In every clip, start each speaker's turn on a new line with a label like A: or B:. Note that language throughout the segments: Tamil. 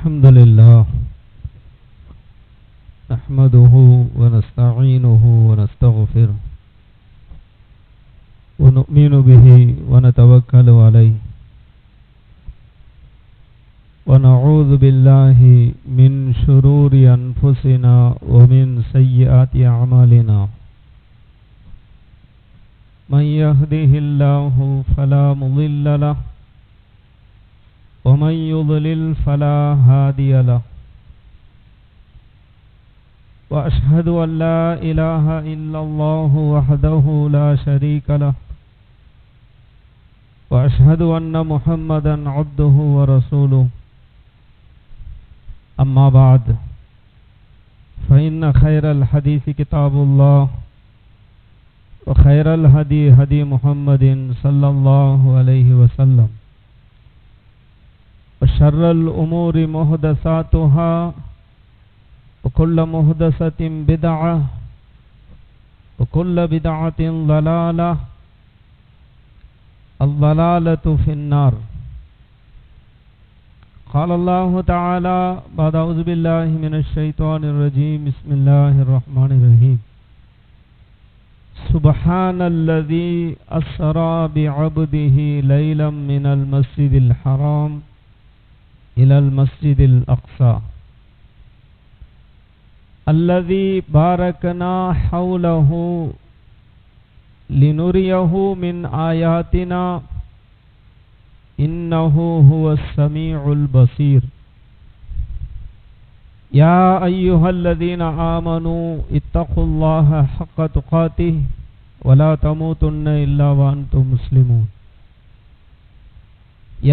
A: الحمد لله نحمده ونستعينه ونستغفره ونؤمن به ونتوكل عليه ونعوذ بالله من شرور أنفسنا ومن سيئات أعمالنا من يهده الله فلا مضل له ومن يضلل فلا هادي له وأشهد أن لا إله إلا الله وحده لا شريك له وأشهد أن محمدا عبده ورسوله أما بعد فإن خير الحديث كتاب الله وخير الهدي هدي محمد صلى الله عليه وسلم وشر الأمور محدثاتها وكل محدثة بدعة وكل بدعة ضلالة الضلالة في النار. قال الله تعالى بعد أعوذ بالله من الشيطان الرجيم بسم الله الرحمن الرحيم سبحان الذي أسرى بعبده ليلا من المسجد الحرام إلى المسجد الأقصى الذي باركنا حوله لنريه من آياتنا إنه هو السميع البصير. يا أيها الذين آمنوا اتقوا الله حق تقاته ولا تموتن إلا وأنتم مسلمون.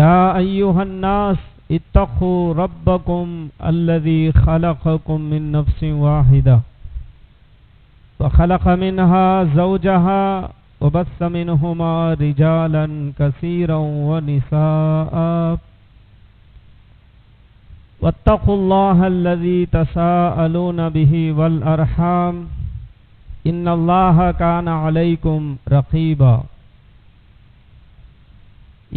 A: يا أيها الناس اتقوا ربكم الذي خلقكم من نفس واحدة وخلق منها زوجها وبث منهما رجالا كثيرا ونساء واتقوا الله الذي تساءلون به والأرحام إن الله كان عليكم رقيبا.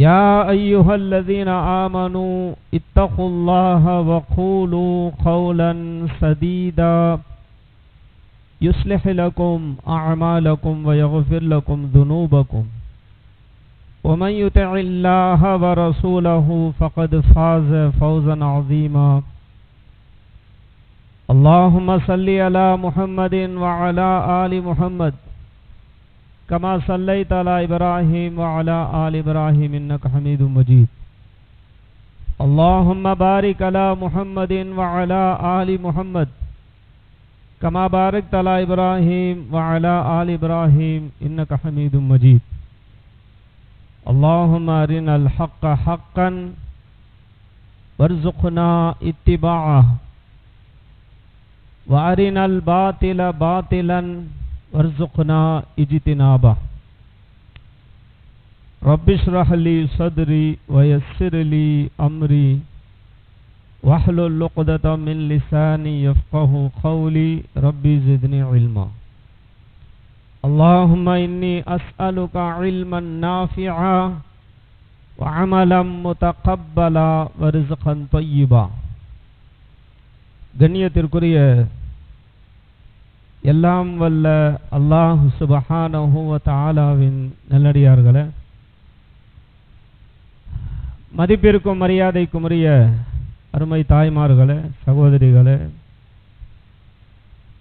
A: يا أيها الذين آمنوا اتقوا الله وقولوا قولا سديدا يصلح لكم أعمالكم ويغفر لكم ذنوبكم ومن يطع الله ورسوله فقد فاز فوزا عظيما. اللهم صل على محمد وعلى آل محمد كما صليت على إبراهيم وعلى آل إبراهيم إنك حميد مجيد. اللهم بارك على محمد وعلى آل محمد كما باركت على إبراهيم وعلى آل إبراهيم إنك حميد مجيد. اللهم أرنا الحق حقا وارزقنا اتباعه وأرنا الباطل باطلا وارزقنا اجتنابه. رب اشرح لي صدري ويسر لي أمري واحلل عقدة من لساني يفقه قولي ربي زدني علما. اللهم إني أسألك علما نافعا وعملا متقبلا ورزقا طيبا. கண்ணியத்திற்குரிய எல்லாம் வல்ல அல்லாஹ் சுப்ஹானஹு வ தஆலாவின் நல்லடியார்களே, மதிப்பிற்கும் மரியாதைக்கும் உரிய அருமை தாய்மார்களே, சகோதரிகளே,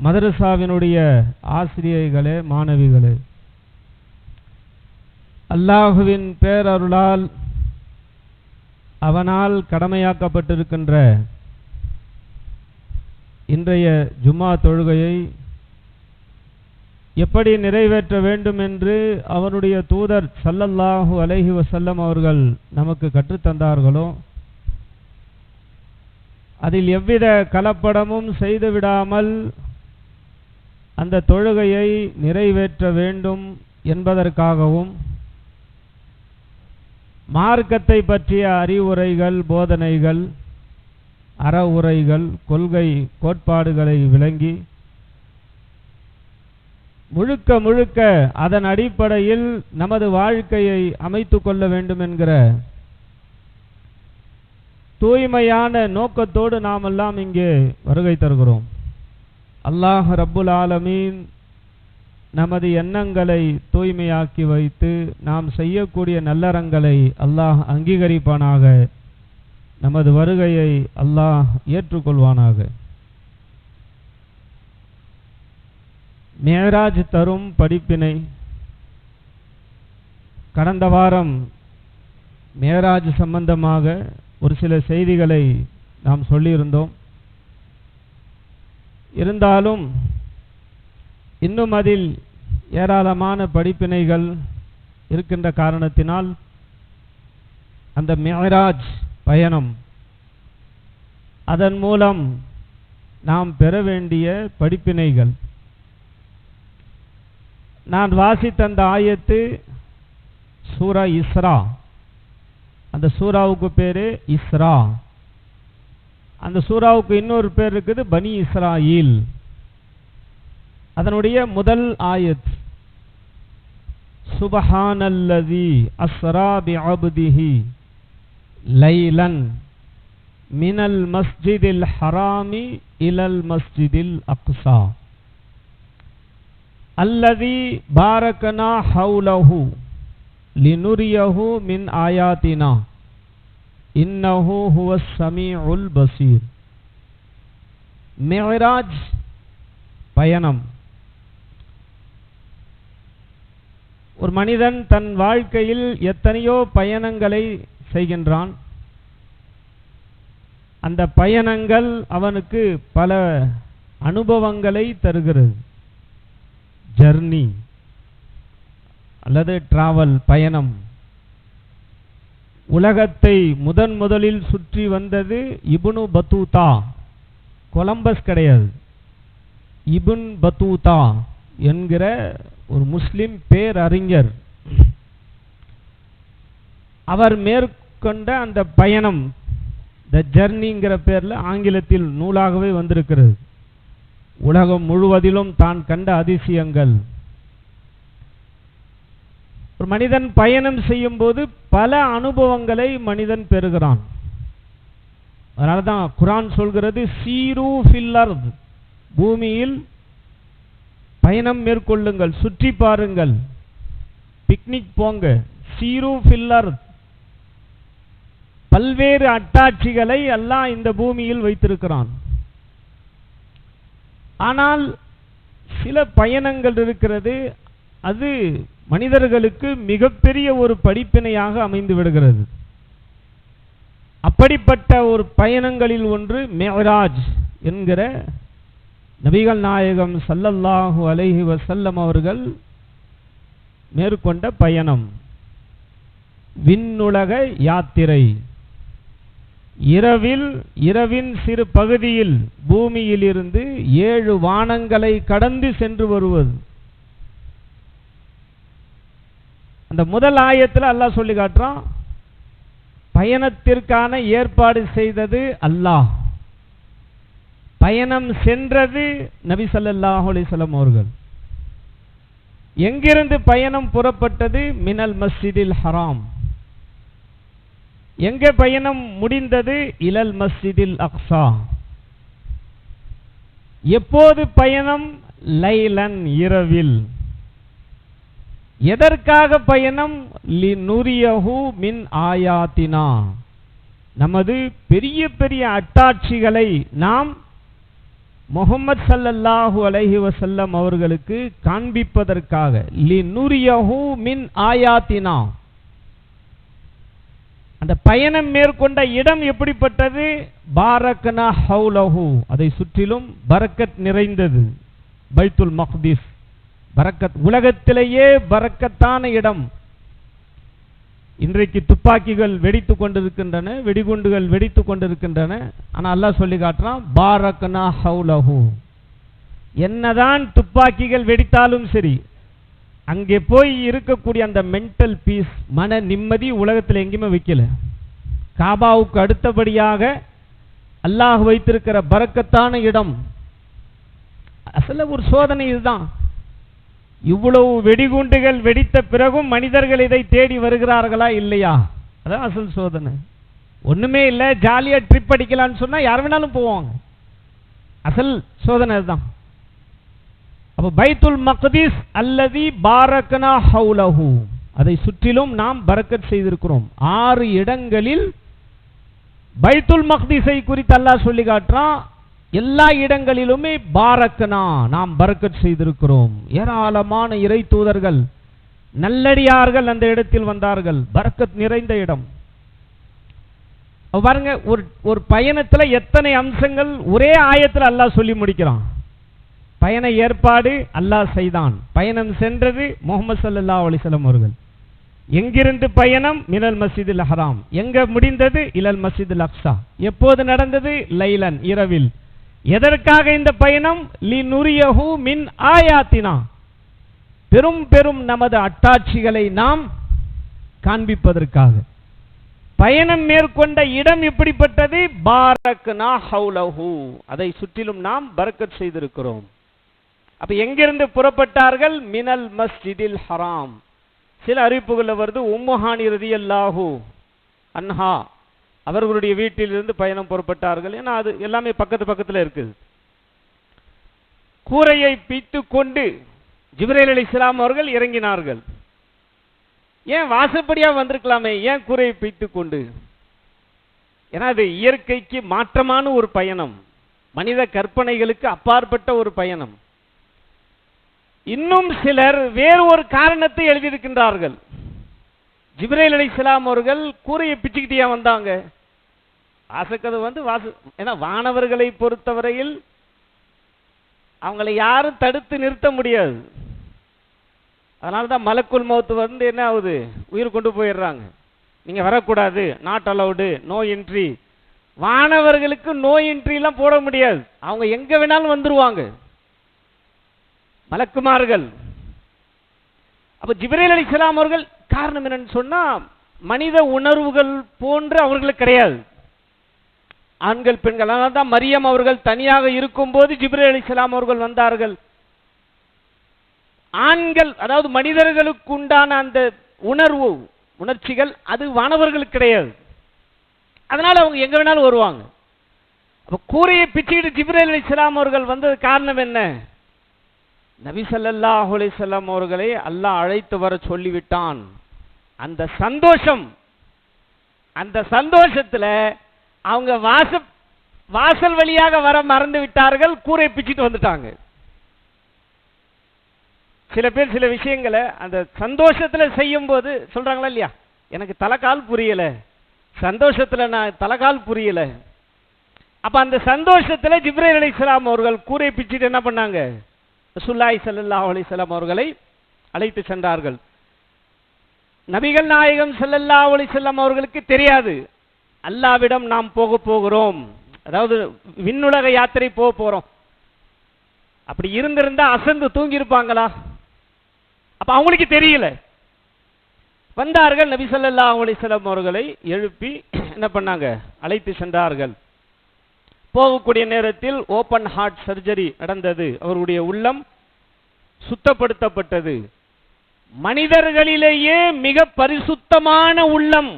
A: மதரசாவினுடைய ஆசிரியர்களே, மாணவிகளே, அல்லாஹுவின் பேரருளால் அவனால் கடமையாக்கப்பட்டிருக்கின்ற இன்றைய ஜும்மா தொழுகையை எப்படி நிறைவேற்ற வேண்டும் என்று அவனுடைய தூதர் ஸல்லல்லாஹு அலைஹி வஸல்லம் அவர்கள் நமக்கு கற்றுத்தந்தார்களோ அதில் எவ்வித கலப்படமும் செய்துவிடாமல் அந்த தொழுகையை நிறைவேற்ற வேண்டும் என்பதற்காகவும் மார்க்கத்தை பற்றிய அறிவுரைகள், போதனைகள், அறவுரைகள், கொள்கை கோட்பாடுகளை விளங்கி முழுக்க முழுக்க அதன் அடிப்படையில் நமது வாழ்க்கையை அமைத்து கொள்ள வேண்டும் என்கிற தூய்மையான நோக்கத்தோடு நாம் எல்லாம் இங்கே வருகை தருகிறோம். அல்லாஹ் ரப்புல் ஆலமீன் நமது எண்ணங்களை தூய்மையாக்கி வைத்து நாம் செய்யக்கூடிய நல்லறங்களை அல்லாஹ் அங்கீகரிப்பானாக. நமது வருகையை அல்லாஹ் ஏற்றுக்கொள்வானாக. மேராஜ் தரும் படிப்பினை. கடந்த வாரம் மேராஜ் சம்பந்தமாக ஒரு சில செய்திகளை நாம் சொல்லியிருந்தோம். இருந்தாலும் இன்னும் அதில் ஏராளமான படிப்பினைகள் இருக்கின்ற காரணத்தினால் அந்த மேராஜ் பயணம், அதன் மூலம் நாம் பெற வேண்டிய படிப்பினைகள், நான் வாசித்த அந்த ஆயத்து சூரா இஸ்ரா. அந்த சூராவுக்கு பேரு இஸ்ரா. அந்த சூராவுக்கு இன்னொரு பேர் இருக்குது, பனி இஸ்ராயில். அதனுடைய முதல் ஆயத், சுபஹானல்லதி அஸ்ரா பிஅப்திஹி லைலன் மினல் மஸ்ஜிதில் ஹராமி இலல் மஸ்ஜிதில் அக்ஸா அல்லதி பாரகனா ஹவுலஹு லினுரியஹு மின் ஆயாத்தினா இன்னஹு ஹுவஸ் ஸமீஉல் பஸீர். மிஅராஜ் பயணம். ஒரு மனிதன் தன் வாழ்க்கையில் எத்தனையோ பயணங்களை செய்கின்றான். அந்த பயணங்கள் அவனுக்கு பல அனுபவங்களை தருகிறது. ஜர்னி அல்லது டிராவல், பயணம். உலகத்தை முதலில் சுற்றி வந்தது இப்னு பத்தூதா. கொலம்பஸ் கிடையாது, இப்ன் பத்தூதா என்கிற ஒரு முஸ்லிம் பேரறிஞர். அவர் மேற்கொண்ட அந்த பயணம், த ஜர்னிங்கிற பேர்ல ஆங்கிலத்தில் நூலாகவே வந்திருக்கிறது. உலகம் முழுவதிலும் தான் கண்ட அதிசயங்கள். ஒரு மனிதன் பயணம் செய்யும் போது பல அனுபவங்களை மனிதன் பெறுகிறான். அதனால்தான் குர்ஆன் சொல்கிறது, சீரு ஃபில் அர்த், பூமியில் பயணம் மேற்கொள்ளுங்கள், சுற்றி பாருங்கள், பிக்னிக் போங்க. சீரு ஃபில் அர்த், பல்வேறு அட்டாட்சிகளை அல்லாஹ் இந்த பூமியில் வைத்திருக்கிறான். ஆனால் சில பயணங்கள் இருக்கிறது, அது மனிதர்களுக்கு மிகப்பெரிய ஒரு படிப்பினையாக அமைந்து விடுகிறது. அப்படிப்பட்ட ஒரு பயணங்களில் ஒன்று மிஅராஜ் என்கிற நபிகள் நாயகம் ஸல்லல்லாஹு அலைஹி வஸல்லம் அவர்கள் மேற்கொண்ட பயணம். விண்ணுலக யாத்திரை. இரவின் சிறு பகுதியில் பூமியில் இருந்து 7 வானங்களை கடந்து சென்று வருவது. அந்த முதல் ஆயத்தில் அல்லாஹ் சொல்லி காட்டுறான், பயணத்திற்கான ஏற்பாடு செய்தது அல்லாஹ், பயணம் சென்றது நபி ஸல்லல்லாஹு அலைஹி வஸல்லம் அவர்கள். எங்கிருந்து பயணம் புறப்பட்டது? மினல் மஸ்ஜிதில் ஹராம். எங்கே பயணம் முடிந்தது? இலல் மஸ்ஜிதில் அக்ஸா. எப்போது பயணம்? லைலன், இரவில். எதற்காக பயணம்? லினுரியஹு மின் ஆயாத்தினா, நமது பெரிய பெரிய அட்டாட்சிகளை நாம் முஹம்மது ஸல்லல்லாஹு அலைஹி வஸல்லம் அவர்களுக்கு காண்பிப்பதற்காக. லினுரியஹு மின் ஆயாத்தினா. அந்த பயணம் மேற்கொண்ட இடம் எப்படிப்பட்டது? பாரக்னா ஹவுலஹு, அதை சுற்றிலும் பரக்கத் நிறைந்தது. பைத்துல் மக்திஸ், பரக்கத், உலகத்திலேயே பரக்கத்தான இடம். இன்றைக்கு துப்பாக்கிகள் வெடித்து கொண்டிருக்கின்றன, வெடிகுண்டுகள் வெடித்து கொண்டிருக்கின்றன. ஆனால் அல்லாஹ் சொல்லி காட்டுறான், பாரக்னா ஹவுலஹு. என்னதான் துப்பாக்கிகள் வெடித்தாலும் சரி, அங்கே போய் இருக்கக்கூடிய அந்த மென்டல் பீஸ், மன நிம்மதி உலகத்தில் எங்கேயுமே வைக்கல. காபாவுக்கு அடுத்தபடியாக அல்லாஹ் வைத்திருக்கிற பரக்கத்தான இடம். அசல ஒரு சோதனை இதுதான். இவ்வளவு வெடிகுண்டுகள் வெடித்த பிறகும் மனிதர்கள் இதை தேடி வருகிறார்களா இல்லையா? அதான் அசல் சோதனை. ஒண்ணுமே இல்லை, ஜாலியா ட்ரிப் அடிக்கலான்னு சொன்னா யார் வேணாலும் போவாங்க. அசல் சோதனை அதுதான். அப்ப பைத்துல் மக்திஸ் அல்லதி பாரக்னா ஹவுலஹு, அதை சுற்றிலும் நாம் பரக்கத் செய்திருக்கிறோம். 6 இடங்களில் பைத்துல் மக்திஸை குறித்து அல்லாஹ் சொல்லி காட்டுறான். எல்லா இடங்களிலுமே பாரக்னா, நாம் பரக்கத் செய்திருக்கிறோம். ஏராளமான இறை தூதர்கள் நல்லடியார்கள் அந்த இடத்தில் வந்தார்கள். பரக்கத் நிறைந்த இடம். பாருங்க, ஒரு பயணத்துல எத்தனை அம்சங்கள் ஒரே ஆயத்தில் அல்லாஹ் சொல்லி முடிக்கிறான். பயண ஏற்பாடு அல்லாஹ் செய்தான். பயணம் சென்றது முஹம்மது ஸல்லல்லாஹு அலைஹி வஸல்லம் அவர்கள். எங்கிருந்து பயணம்? மினல் மஸ்ஜிதுல் ஹராம். எங்க முடிந்தது? இலல் மஸ்ஜிதுல் அக்ஸா. எப்போது நடந்தது? லைலன், இரவில். எதற்காக இந்த பயணம்? லினுரியஹு மின் ஆயாத்தினா, பெரும் பெரும் நமது அட்டாட்சிகளை நாம் காண்பிப்பதற்காக. பயணம் மேற்கொண்ட இடம் எப்படிப்பட்டது? பாரக்னா ஹவுலஹு, அதை சுற்றிலும் நாம் பரக்கத் செய்திருக்கிறோம். அப்ப எங்கிருந்து புறப்பட்டார்கள்? மினல் மஸ்ஜிதில் ஹராம். சில அறிவிப்புகள் வருது, உம்மு ஹானி ரலியல்லாஹு அன்ஹா அவர்களுடைய வீட்டிலிருந்து பயணம் புறப்பட்டார்கள். ஏன்னா அது எல்லாமே பக்கத்து பக்கத்தில் இருக்குது. கூரையை பிய்த்து கொண்டு ஜிப்ரீல் அலைஹிஸ்ஸலாம் அவர்கள் இறங்கினார்கள். ஏன் வாசப்படியா வந்திருக்கலாமே, ஏன் கூரையை பிய்த்து கொண்டு? ஏன்னா அது இயற்கைக்கு மாற்றமான ஒரு பயணம், மனித கற்பனைகளுக்கு அப்பாற்பட்ட ஒரு பயணம். இன்னும் சிலர் வேறு ஒரு காரணத்தை எழுதியிருக்கின்றார்கள். ஜிப்ரீல் அலைஹிஸ்ஸலாம் அவர்கள் கூரையை பிச்சுக்கிட்டே வந்தாங்க. வாசக்கது ஏன்னா வானவர்களை பொறுத்தவரையில் அவங்களை யாரும் தடுத்து நிறுத்த முடியாது. அதனால தான் மலக்குல் மௌத் என்ன ஆகுது? உயிர் கொண்டு போயிடுறாங்க. நீங்க வரக்கூடாது, நாட் அலவுடு, நோ என்ட்ரி. வானவர்களுக்கு நோ என்ட்ரி எல்லாம் போட முடியாது. அவங்க எங்க வேணாலும் வந்துருவாங்க, மலக்குமார்கள். அப்ப ஜிப்ரீல் அலைஹிஸ்ஸலாம் அவர்கள் காரணம் என்னன்னு சொன்னா, மனித உணர்வுகள் போன்று அவர்களுக்கு கிடையாது. ஆண்கள் பெண்கள். அதனால தான் மரியம் அவர்கள் தனியாக இருக்கும் போது ஜிப்ரீல் அலைஹிஸ்ஸலாம் அவர்கள் வந்தார்கள். ஆண்கள், அதாவது மனிதர்களுக்கு உண்டான அந்த உணர்ச்சிகள் அது வானவர்களுக்கு கிடையாது. அதனால அவங்க எங்க வேணாலும் வருவாங்க. அப்ப கூரையை பிச்சுக்கிட்டு ஜிப்ரீல் அலைஹிஸ்ஸலாம் அவர்கள் வந்தது காரணம் என்ன? நபி ஸல்லல்லாஹு அலைஹி வஸல்லம் அவர்களை அல்லாஹ் அழைத்து வர சொல்லிவிட்டான். அந்த சந்தோஷம், அந்த சந்தோஷத்துல அவங்க வாசல் வழியாக வர மறந்து விட்டார்கள், கூரை பிச்சுட்டு வந்துட்டாங்க. சில பேர் சில விஷயங்களை அந்த சந்தோஷத்துல செய்யும் போது சொல்றாங்களா இல்லையா, எனக்கு தலைகால் புரியல, சந்தோஷத்துல நான் தலைகால் புரியல. அப்ப அந்த சந்தோஷத்துல ஜிப்ரீல் அலைஹிஸ்ஸலாம் அவர்கள் கூரை பிச்சுட்டு என்ன பண்ணாங்க? ரசூலுல்லாஹி ஸல்லல்லாஹு அலைஹி வஸல்லம் அவர்களை அழைத்து சென்றார்கள். நபிகள் நாயகம் ஸல்லல்லாஹு அலைஹி வஸல்லம் அவர்களுக்கு தெரியாது அல்லாஹ்விடம் நாம் போகிறோம், அதாவது விண்ணுலக யாத்திரை போறோம். அப்படி இருந்திருந்தா அசந்து தூங்கி இருப்பாங்களா? அப்ப அவங்களுக்கு தெரியல. வந்தார்கள், நபி ஸல்லல்லாஹு அலைஹி வஸல்லம் அவர்களை எழுப்பி என்ன பண்ணாங்க? அழைத்து சென்றார்கள். போகக்கூடிய நேரத்தில் ஓபன் ஹார்ட் சர்ஜரி நடந்தது. அவருடைய உள்ளம் சுத்தப்படுத்தப்பட்டது. மனிதர்களிலேயே மிக பரிசுத்தமான உள்ளம்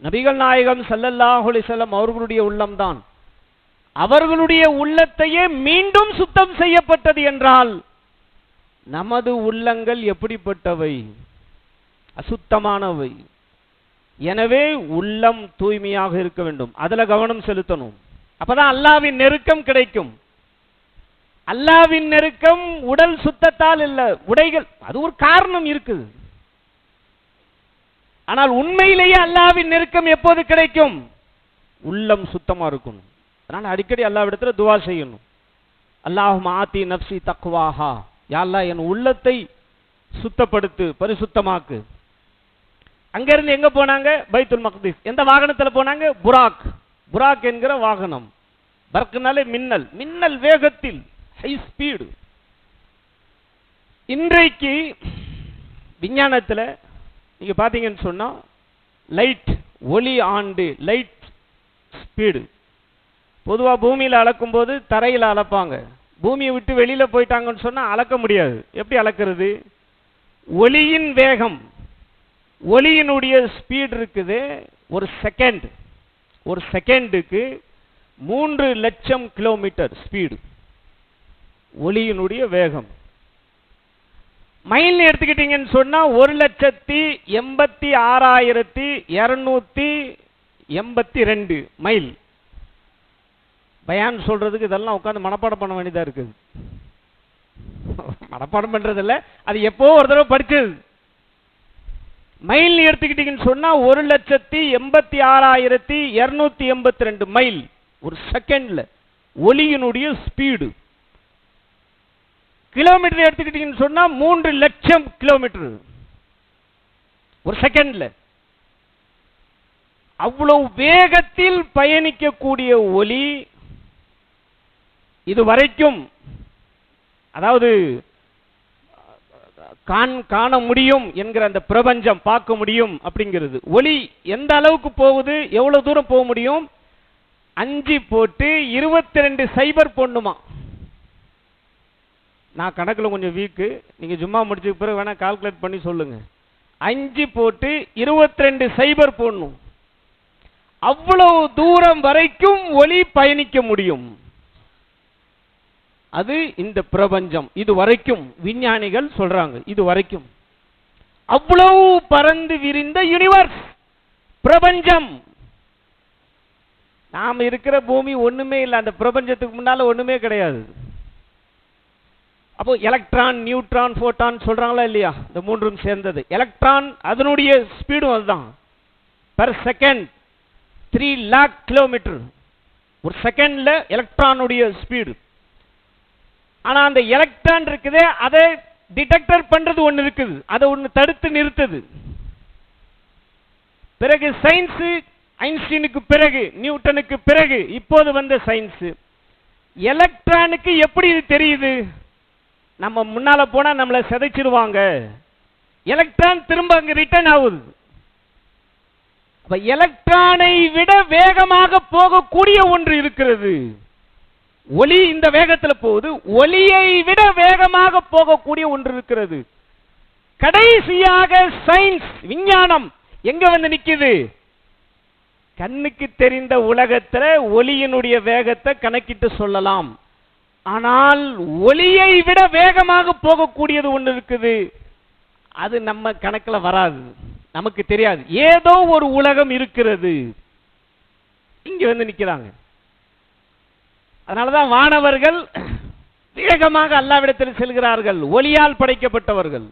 A: நபிகள் நாயகம் ஸல்லல்லாஹு அலைஹி வஸல்லம் அவர்களுடைய உள்ளம்தான். அவர்களுடைய உள்ளத்தையே மீண்டும் சுத்தம் செய்யப்பட்டது என்றால் நமது உள்ளங்கள் எப்படிப்பட்டவை? அசுத்தமானவை. எனவே உள்ளம் தூய்மையாக இருக்க வேண்டும், அதுல கவனம் செலுத்தணும். அப்பதான் அல்லாஹ்வின் நெருக்கம் கிடைக்கும். அல்லாஹ்வின் நெருக்கம் உடல் சுத்தத்தால் இல்ல, உடைகள் அது ஒரு காரணம் இருக்குது. ஆனால் உண்மையிலேயே அல்லாஹ்வின் நெருக்கம் எப்போது கிடைக்கும்? உள்ளம் சுத்தமா இருக்கணும். அதனால அடிக்கடி அல்லாஹ்விடத்துல துஆ செய்யணும். அல்லாஹும்ம ஆதி நஃப்ஸி தக்வாஹா, யா அல்லாஹ் என் உள்ளத்தை சுத்தப்படுத்து, பரிசுத்தமாக்கு. அங்கிருந்து எங்க போனாங்க? பைத்துல் மக்திஸ். எந்த வாகனத்தில் போனாங்க? புராக். புராக் என்கிற வாகனம். பர்க்னாலே மின்னல், மின்னல் வேகத்தில், ஹை ஸ்பீடு. இன்றைக்கு விஞ்ஞானத்தில் நீங்க பாத்தீங்கன்னு சொன்னா லைட், ஒளி ஆண்டு, லைட் ஸ்பீடு. பொதுவா பூமியில அளக்கும் போது தரையில் அளப்பாங்க. பூமியை விட்டு வெளியில போயிட்டாங்கன்னு சொன்னா அளக்க முடியாது. எப்படி அளக்கிறது? ஒளியின் வேகம், ஒளியினுடைய ஸ்பீடு இருக்குது. ஒரு செகண்ட் ஒரு செகண்டுக்கு 3 லட்சம் கிலோமீட்டர் ஸ்பீடு ஒளியினுடைய வேகம். மைல் எடுத்துக்கிட்டீங்கன்னு சொன்னா 1,86,282 மைல். பயான் சொல்றதுக்கு இதெல்லாம் உட்காந்து மனப்பாடம் பண்ண வேண்டியதா இருக்குது. மனப்பாடம் பண்றது இல்ல, அது எப்போ ஒரு தடவை படிச்சது. மைல் எடுத்துக்கிட்டீங்கன்னு சொன்னா 1,86,282 மைல் ஒரு செகண்ட்ல ஒளியினுடைய ஸ்பீடு. கிலோமீட்டர் எடுத்துக்கிட்டீங்கன்னு சொன்னா 3 லட்சம் கிலோமீட்டர் ஒரு செகண்ட்ல. அவ்வளவு வேகத்தில் பயணிக்கக்கூடிய ஒளி இதுவரைக்கும், அதாவது காண முடியும் என்கிற அந்த பிரபஞ்சம், பார்க்க முடியும் அப்படிங்கிறது. ஒளி எந்த அளவுக்கு போகுது, எவ்வளவு தூரம் போக முடியும்? 5 போட்டு 22 சைபர் போடணுமா. நான் கணக்கில் கொஞ்சம் வீக்கு, நீங்க சும்மா முடிச்ச பிறகு வேணா கால்குலேட் பண்ணி சொல்லுங்க. 5 போட்டு 22 சைபர் போடணும். அவ்வளவு தூரம் வரைக்கும் ஒளி பயணிக்க முடியும். அது இந்த பிரபஞ்சம். இது வரைக்கும் விஞ்ஞானிகள் சொல்றாங்க, இது வரைக்கும் அவ்வளவு பறந்து விரிந்த யூனிவர்ஸ், பிரபஞ்சம். நாம் இருக்கிற பூமி ஒண்ணுமே இல்லை, அந்த பிரபஞ்சத்துக்கு முன்னால ஒண்ணுமே கிடையாது. அப்போ எலக்ட்ரான், நியூட்ரான், போட்டான் சொல்றாங்களா இல்லையா? இந்த மூன்றும் சேர்ந்தது. எலக்ட்ரான் அதனுடைய ஸ்பீடும் அதுதான். பெர் செகண்ட் 3 லாக் கிலோமீட்டர் ஒரு செகண்ட்ல எலக்ட்ரானுடைய ஸ்பீடு. ஆனா அந்த எலக்ட்ரான் இருக்குதே, அதை டிடெக்டர் பண்றது ஒண்ணு இருக்குது, அதை ஒண்ணு தடுத்து நிறுத்துது. பிறகு சயின்ஸ், ஐன்ஸ்டீனுக்கு பிறகு, நியூட்டனுக்கு பிறகு இப்போது வந்த சயின்ஸ், எலக்ட்ரானுக்கு எப்படி இது தெரியுது? நம்ம முன்னால போனா நம்மளை சிதைச்சிருவாங்க, எலக்ட்ரான் திரும்ப அங்க ரிட்டர்ன் ஆகுது. அப்ப எலக்ட்ரானை விட வேகமாக போகக்கூடிய ஒன்று இருக்கிறது. ஒளி இந்த வேகத்தில் போகுது, ஒளியை விட வேகமாக போகக்கூடிய ஒன்று இருக்கிறது. கடைசியாக சயின்ஸ், விஞ்ஞானம் எங்க வந்து நிக்குது? கண்ணுக்கு தெரிந்த உலகத்துல ஒளியினுடைய வேகத்தை கணக்கிட்டு சொல்லலாம். ஆனால் ஒளியை விட வேகமாக போகக்கூடியது ஒன்று இருக்குது, அது நம்ம கணக்கில் வராது, நமக்கு தெரியாது. ஏதோ ஒரு உலகம் இருக்கிறது, இங்க வந்து நிக்கிறாங்க. அதனாலதான் வானவர்கள் வேகமாக அல்லாஹ்விடத்தில் செல்கிறார்கள். ஒளியால் படைக்கப்பட்டவர்கள்,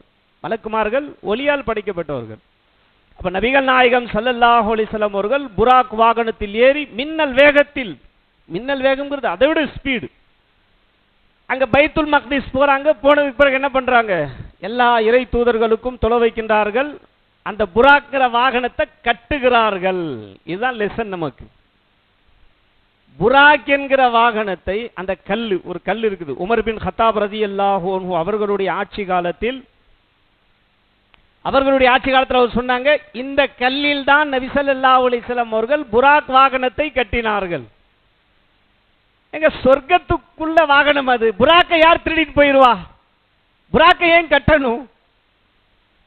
A: மலக்குமார்கள் ஒளியால் படைக்கப்பட்டவர்கள். அப்ப நபிகள் நாயகம் ஸல்லல்லாஹு அலைஹி வஸல்லம் அவர்கள் புராக் வாகனத்தில் ஏறி மின்னல் வேகத்தில், மின்னல் வேகம்ங்கிறது அதை விட ஸ்பீடு, அங்க பைத்துல் மக்திஸ் போறாங்க. போனதுக்கு பிறகு என்ன பண்றாங்க? எல்லா இறை தூதர்களுக்கும் தொலை வைக்கின்றார்கள். அந்த புராக்கிற வாகனத்தை கட்டுகிறார்கள். இதுதான் லெசன் நமக்கு. புராக் என்கிற வாகனத்தை, அந்த கல்லு, ஒரு கல் இருக்குது, உமர் பின் கத்தாப் ரலியல்லாஹு அன்ஹு அவர்களுடைய ஆட்சி காலத்தில், அவர் சொன்னாங்க, இந்த கல்லில் தான் நபி ஸல்லல்லாஹு அலைஹி வஸல்லம் அவர்கள் புராக் வாகனத்தை கட்டினார்கள். எங்க சொர்க்கத்துக்குள்ள வாகனம் அது, புராக்கை யார் திருடிட்டு போயிருவா? புராக்கை ஏன் கட்டணும்?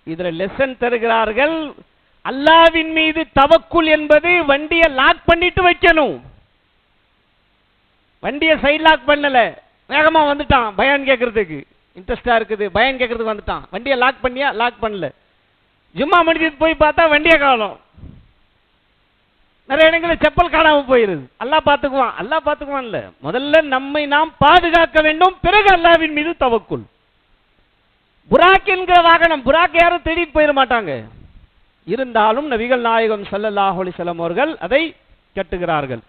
A: இதுல லெசன் தருகிறார்கள். அல்லாஹ்வின் மீது தவக்குல் என்பது வண்டியை லாக் பண்ணிட்டு வைக்கணும். வண்டியை சைட் லாக் பண்ணல, வேகமா வந்துட்டான் பயான் கேட்கறதுக்கு, இன்ட்ரெஸ்டா இருக்குது, பயான் கேட்கறதுக்கு வந்துட்டான். வண்டியை லாக் பண்ணியா? லாக் பண்ணல. ஜும்மா முடிஞ்சிட்டு போய் பார்த்தா வண்டியை காணோம். நிறைய இடங்களில் செப்பல் காணாம போயிருது. அல்லாஹ் பார்த்துக்குவான், அல்லாஹ் பார்த்துக்குவான். இல்ல, முதல்ல நம்மை நாம் பாதுகாக்க வேண்டும், பிறகு அல்லாஹ்வின் மீது தவக்குல். புராக் என்கிற வாகனம், புராக் யாரும் தேடிட்டு போயிட மாட்டாங்க. இருந்தாலும் நபிகள் நாயகம் ஸல்லல்லாஹு அலைஹி வஸல்லம் அவர்கள் அதை கட்டுகிறார்கள்.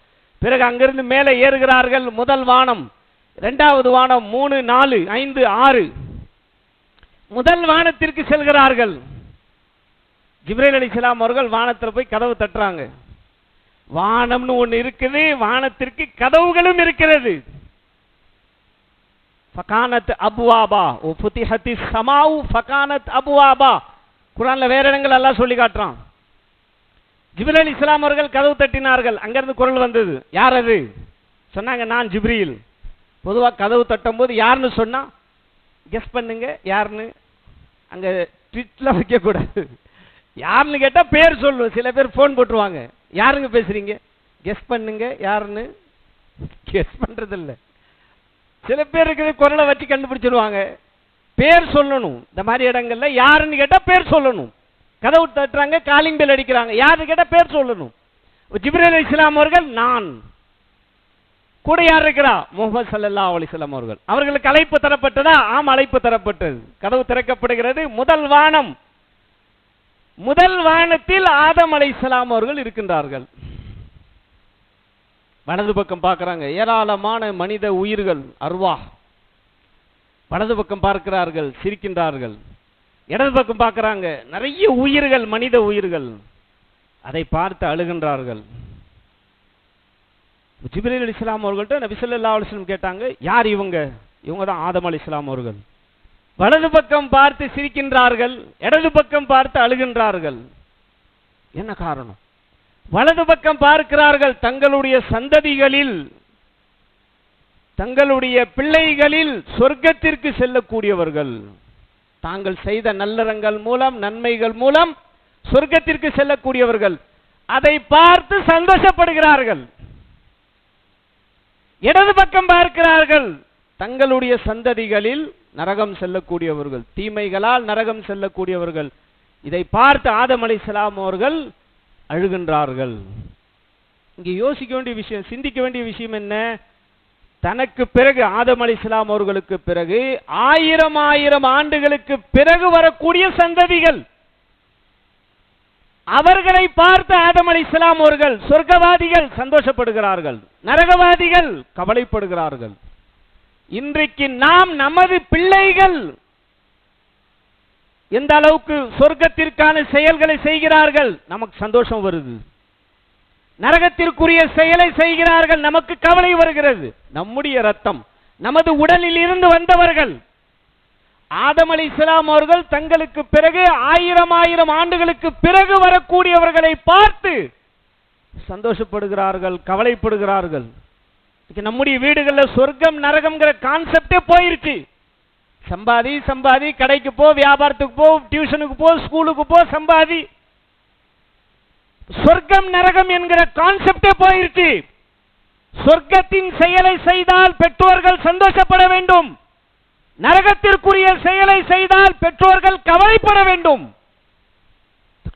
A: பிறகு அங்கிருந்து மேலே ஏறுகிறார்கள். முதல் வானம், இரண்டாவது வானம், 3, 4, 5, 6. முதல் வானத்திற்கு செல்கிறார்கள். ஜிப்ரீல் அலைஹிஸ்ஸலாம் அவர்கள் வானத்தில் போய் கதவு தட்டுறாங்க. வானம்னு ஒன்று இருக்குது, வானத்திற்கு கதவுகளும் இருக்கிறது. ஃபகானத் அப்வாபா ஓ ஃபுதிஹத்திஸ் ஸமாஉ ஃபகானத் அப்வாபா. குர்ஆன்ல வேற இடங்கள் அல்லாஹ் சொல்லி காட்டுறான். ஜிப்ரீல் அலைஹிஸ்ஸலாம் அவர்கள் கதவு தட்டினார்கள். அங்கிருந்து குரல் வந்தது. யார் அது? சொன்னாங்க, நான் ஜிப்ரீல். பொதுவாக கதவு தட்டும் போது யாருன்னு சொன்னா கெஸ் பண்ணுங்க யாருன்னு. அங்க ட்விட்ல வைக்க கூடாது. யாருன்னு கேட்டா பேர் சொல்லு. சில பேர் போன் போட்டுருவாங்க, யாருங்க பேசுறீங்க? கெஸ் பண்ணுங்க யாருன்னு. கெஸ் பண்றது இல்ல. சில பேர் இருக்குது குரலை வச்சு கண்டுபிடிச்சிருவாங்க. பேர் சொல்லணும். இந்த மாதிரி இடங்கள்ல யாருன்னு கேட்டா பேர் சொல்லணும். கதவு தட்டுறாங்க, காலிங் பெல் அடிக்கிறாங்க, யாருன்னு கேட்டா பேர் சொல்லணும். ஜிப்ரீல் அலைஹிஸ்ஸலாம் அவர்கள் நான், கூட யார் இருக்கிறா? முஹம்மது ஸல்லல்லாஹு அலைஹி வஸல்லம் அவர்கள். அவர்களுக்கு அழைப்பு தரப்பட்டதா? ஆம், அழைப்பு தரப்பட்டது. கதவு திறக்கப்படுகிறது. முதல் வானம், முதல் வானத்தில் ஆதம் அலைஹிஸ்ஸலாம் அவர்கள் இருக்கின்றார்கள். வலது பக்கம் பார்க்கிறாங்க, ஏராளமான மனித உயிர்கள், அர்வா. வலது பக்கம் பார்க்கிறார்கள், சிரிக்கின்றார்கள். இடது பக்கம் பார்க்கிறாங்க, நிறைய உயிர்கள், மனித உயிர்கள். அதை பார்த்து அழுகின்றார்கள். ஜிப்ரீல் அலைஹிஸ்ஸலாம் அவர்கள்ட்ட நபி ஸல்லல்லாஹு அலைஹி வஸல்லம் கேட்டாங்க, யார் இவங்க? இவங்க தான் ஆதம் அலைஹிஸ்ஸலாம் அவர்கள். வலது பக்கம் பார்த்து சிரிக்கின்றார்கள், இடது பக்கம் பார்த்து அழுகின்றார்கள். என்ன காரணம்? வலது பக்கம் பார்க்கிறார்கள், தங்களுடைய சந்ததிகளில், தங்களுடைய பிள்ளைகளில் சொர்க்கத்திற்கு செல்லக்கூடியவர்கள், தாங்கள் செய்த நல்லறங்கள் மூலம், நன்மைகள் மூலம் சொர்க்கத்திற்கு செல்லக்கூடியவர்கள். அதை பார்த்து சந்தோஷப்படுகிறார்கள். இடது பக்கம் பார்க்கிறார்கள், தங்களுடைய சந்ததிகளில் நரகம் செல்லக்கூடியவர்கள், தீமைகளால் நரகம் செல்லக்கூடியவர்கள். இதை பார்த்து ஆதம் அலைஹிஸ்ஸலாம் அவர்கள் அழுகின்றார்கள். இங்கே யோசிக்க வேண்டிய விஷயம், சிந்திக்க வேண்டிய விஷயம் என்ன? தனக்கு பிறகு, ஆதம் அலைஹிஸ்ஸலாம் அவர்களுக்கு பிறகு 1000 ஆண்டுகளுக்கு பிறகு வரக்கூடிய சந்ததிகள், அவர்களை பார்த்து ஆதம் அலைஹிஸ்ஸலாம் அவர்கள், சொர்க்கவாதிகள் சந்தோஷப்படுகிறார்கள், நரகவாதிகள் கவலைப்படுகிறார்கள். இன்றைக்கு நாம், நமது பிள்ளைகள் எந்த அளவுக்கு சொர்க்கத்திற்கான செயல்களை செய்கிறார்கள், நமக்கு சந்தோஷம் வருது. நரகத்திற்குரிய செயலை செய்கிறார்கள், நமக்கு கவலை வருகிறது. நம்முடைய ரத்தம், நமது உடலில் இருந்து வந்தவர்கள். ஆதம் அலைஹிஸ்ஸலாம் அவர்கள் தங்களுக்கு பிறகு 1000 ஆண்டுகளுக்கு பிறகு வரக்கூடியவர்களை பார்த்து சந்தோஷப்படுகிறார்கள், கவலைப்படுகிறார்கள். நம்முடைய வீடுகளில் சொர்க்கம் நரகம்ங்கிற கான்செப்டே போயிருச்சு. சம்பாதி சம்பாதி, கடைக்கு போ, வியாபாரத்துக்கு போ, டியூஷனுக்கு போ, ஸ்கூலுக்கு போ, சம்பாதி. சொர்க்கம் நரகம் என்கிற கான்செப்டே போயிருச்சு. சொர்க்கத்தின் செயலை செய்தால் பெற்றோர்கள் சந்தோஷப்பட வேண்டும், நரகத்திற்குரிய செயலை செய்தால் பெற்றோர்கள் கவலைப்பட வேண்டும்.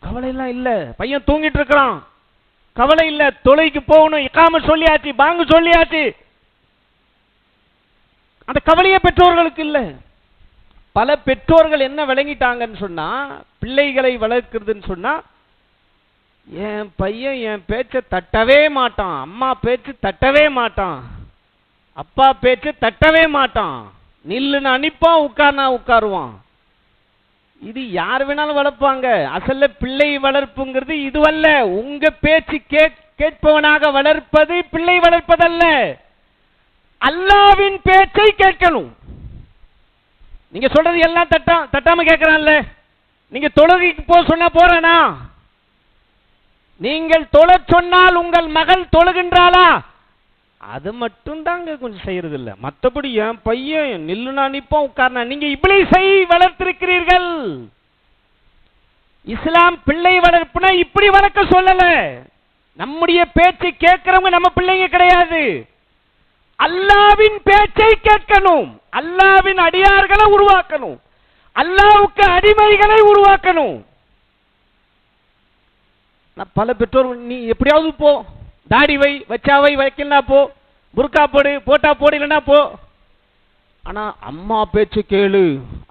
A: கவலை எல்லாம் இல்ல. பையன் தூங்கிட்டு இருக்கிறான், கவலை இல்ல. தொழுகைக்கு போகணும், இகாமத் சொல்லியாச்சு, பாங்கு சொல்லியாச்சு, அந்த கவலையே பெற்றோர்களுக்கு இல்ல. பல பெற்றோர்கள் என்ன விளங்கிட்டாங்கன்னு சொன்னா, பிள்ளைகளை வளர்க்கிறதுன்னு சொன்னா, என் பையன் என் பேச்சை தட்டவே மாட்டான், அம்மா பேச்சு தட்டவே மாட்டான், அப்பா பேச்சு தட்டவே மாட்டான், நில்லுன்னு அனுப்பான், உட்கார்னா உட்காருவான். இது யார் வேணாலும் வளர்ப்பாங்க. அசல்ல பிள்ளை வளர்ப்புங்கிறது இதுவல்ல. உங்க பேச்சு கேட்பவனாக வளர்ப்பது பிள்ளை வளர்ப்பதல்ல, அல்லாஹ்வின் பேச்சை கேட்கணும். நீங்க சொல்றது எல்லாம் தட்டாம கேட்கிறான்ல. நீங்க தொழுகைக்கு போ சொன்னா போறானா? நீங்கள் தொழ சொன்னால் உங்கள் மகள் தொழுகின்றாளா? அது மட்டும் தாங்க கொஞ்சம் செய்யறது இல்ல. மற்றபடி என் பையன் நில்லுனா நிப்போம், உட்கார்னா. நீங்க இப்லீஸை வளர்த்திருக்கிறீர்கள். இஸ்லாம் பிள்ளை வளர்ப்புனா இப்படி வளர்க்க சொல்லல. நம்முடைய பேச்சை கேட்கிறவங்க நம்ம பிள்ளைங்க கிடையாது. அல்லாஹ்வின் பேச்சை கேட்கணும், அல்லாஹ்வின் அடியார்களை உருவாக்கணும், அல்லாஹ்வுக்கு அடிமைகளை உருவாக்கணும். பல பெற்றோர், நீ எப்படியாவது போ, தாடி வை, வச்சாவை, வைக்கலாம் போ, புர்கா போடு, போட்டா போடு, இல்லைன்னா போ. ஆனா அம்மா பேச்சு கேளு,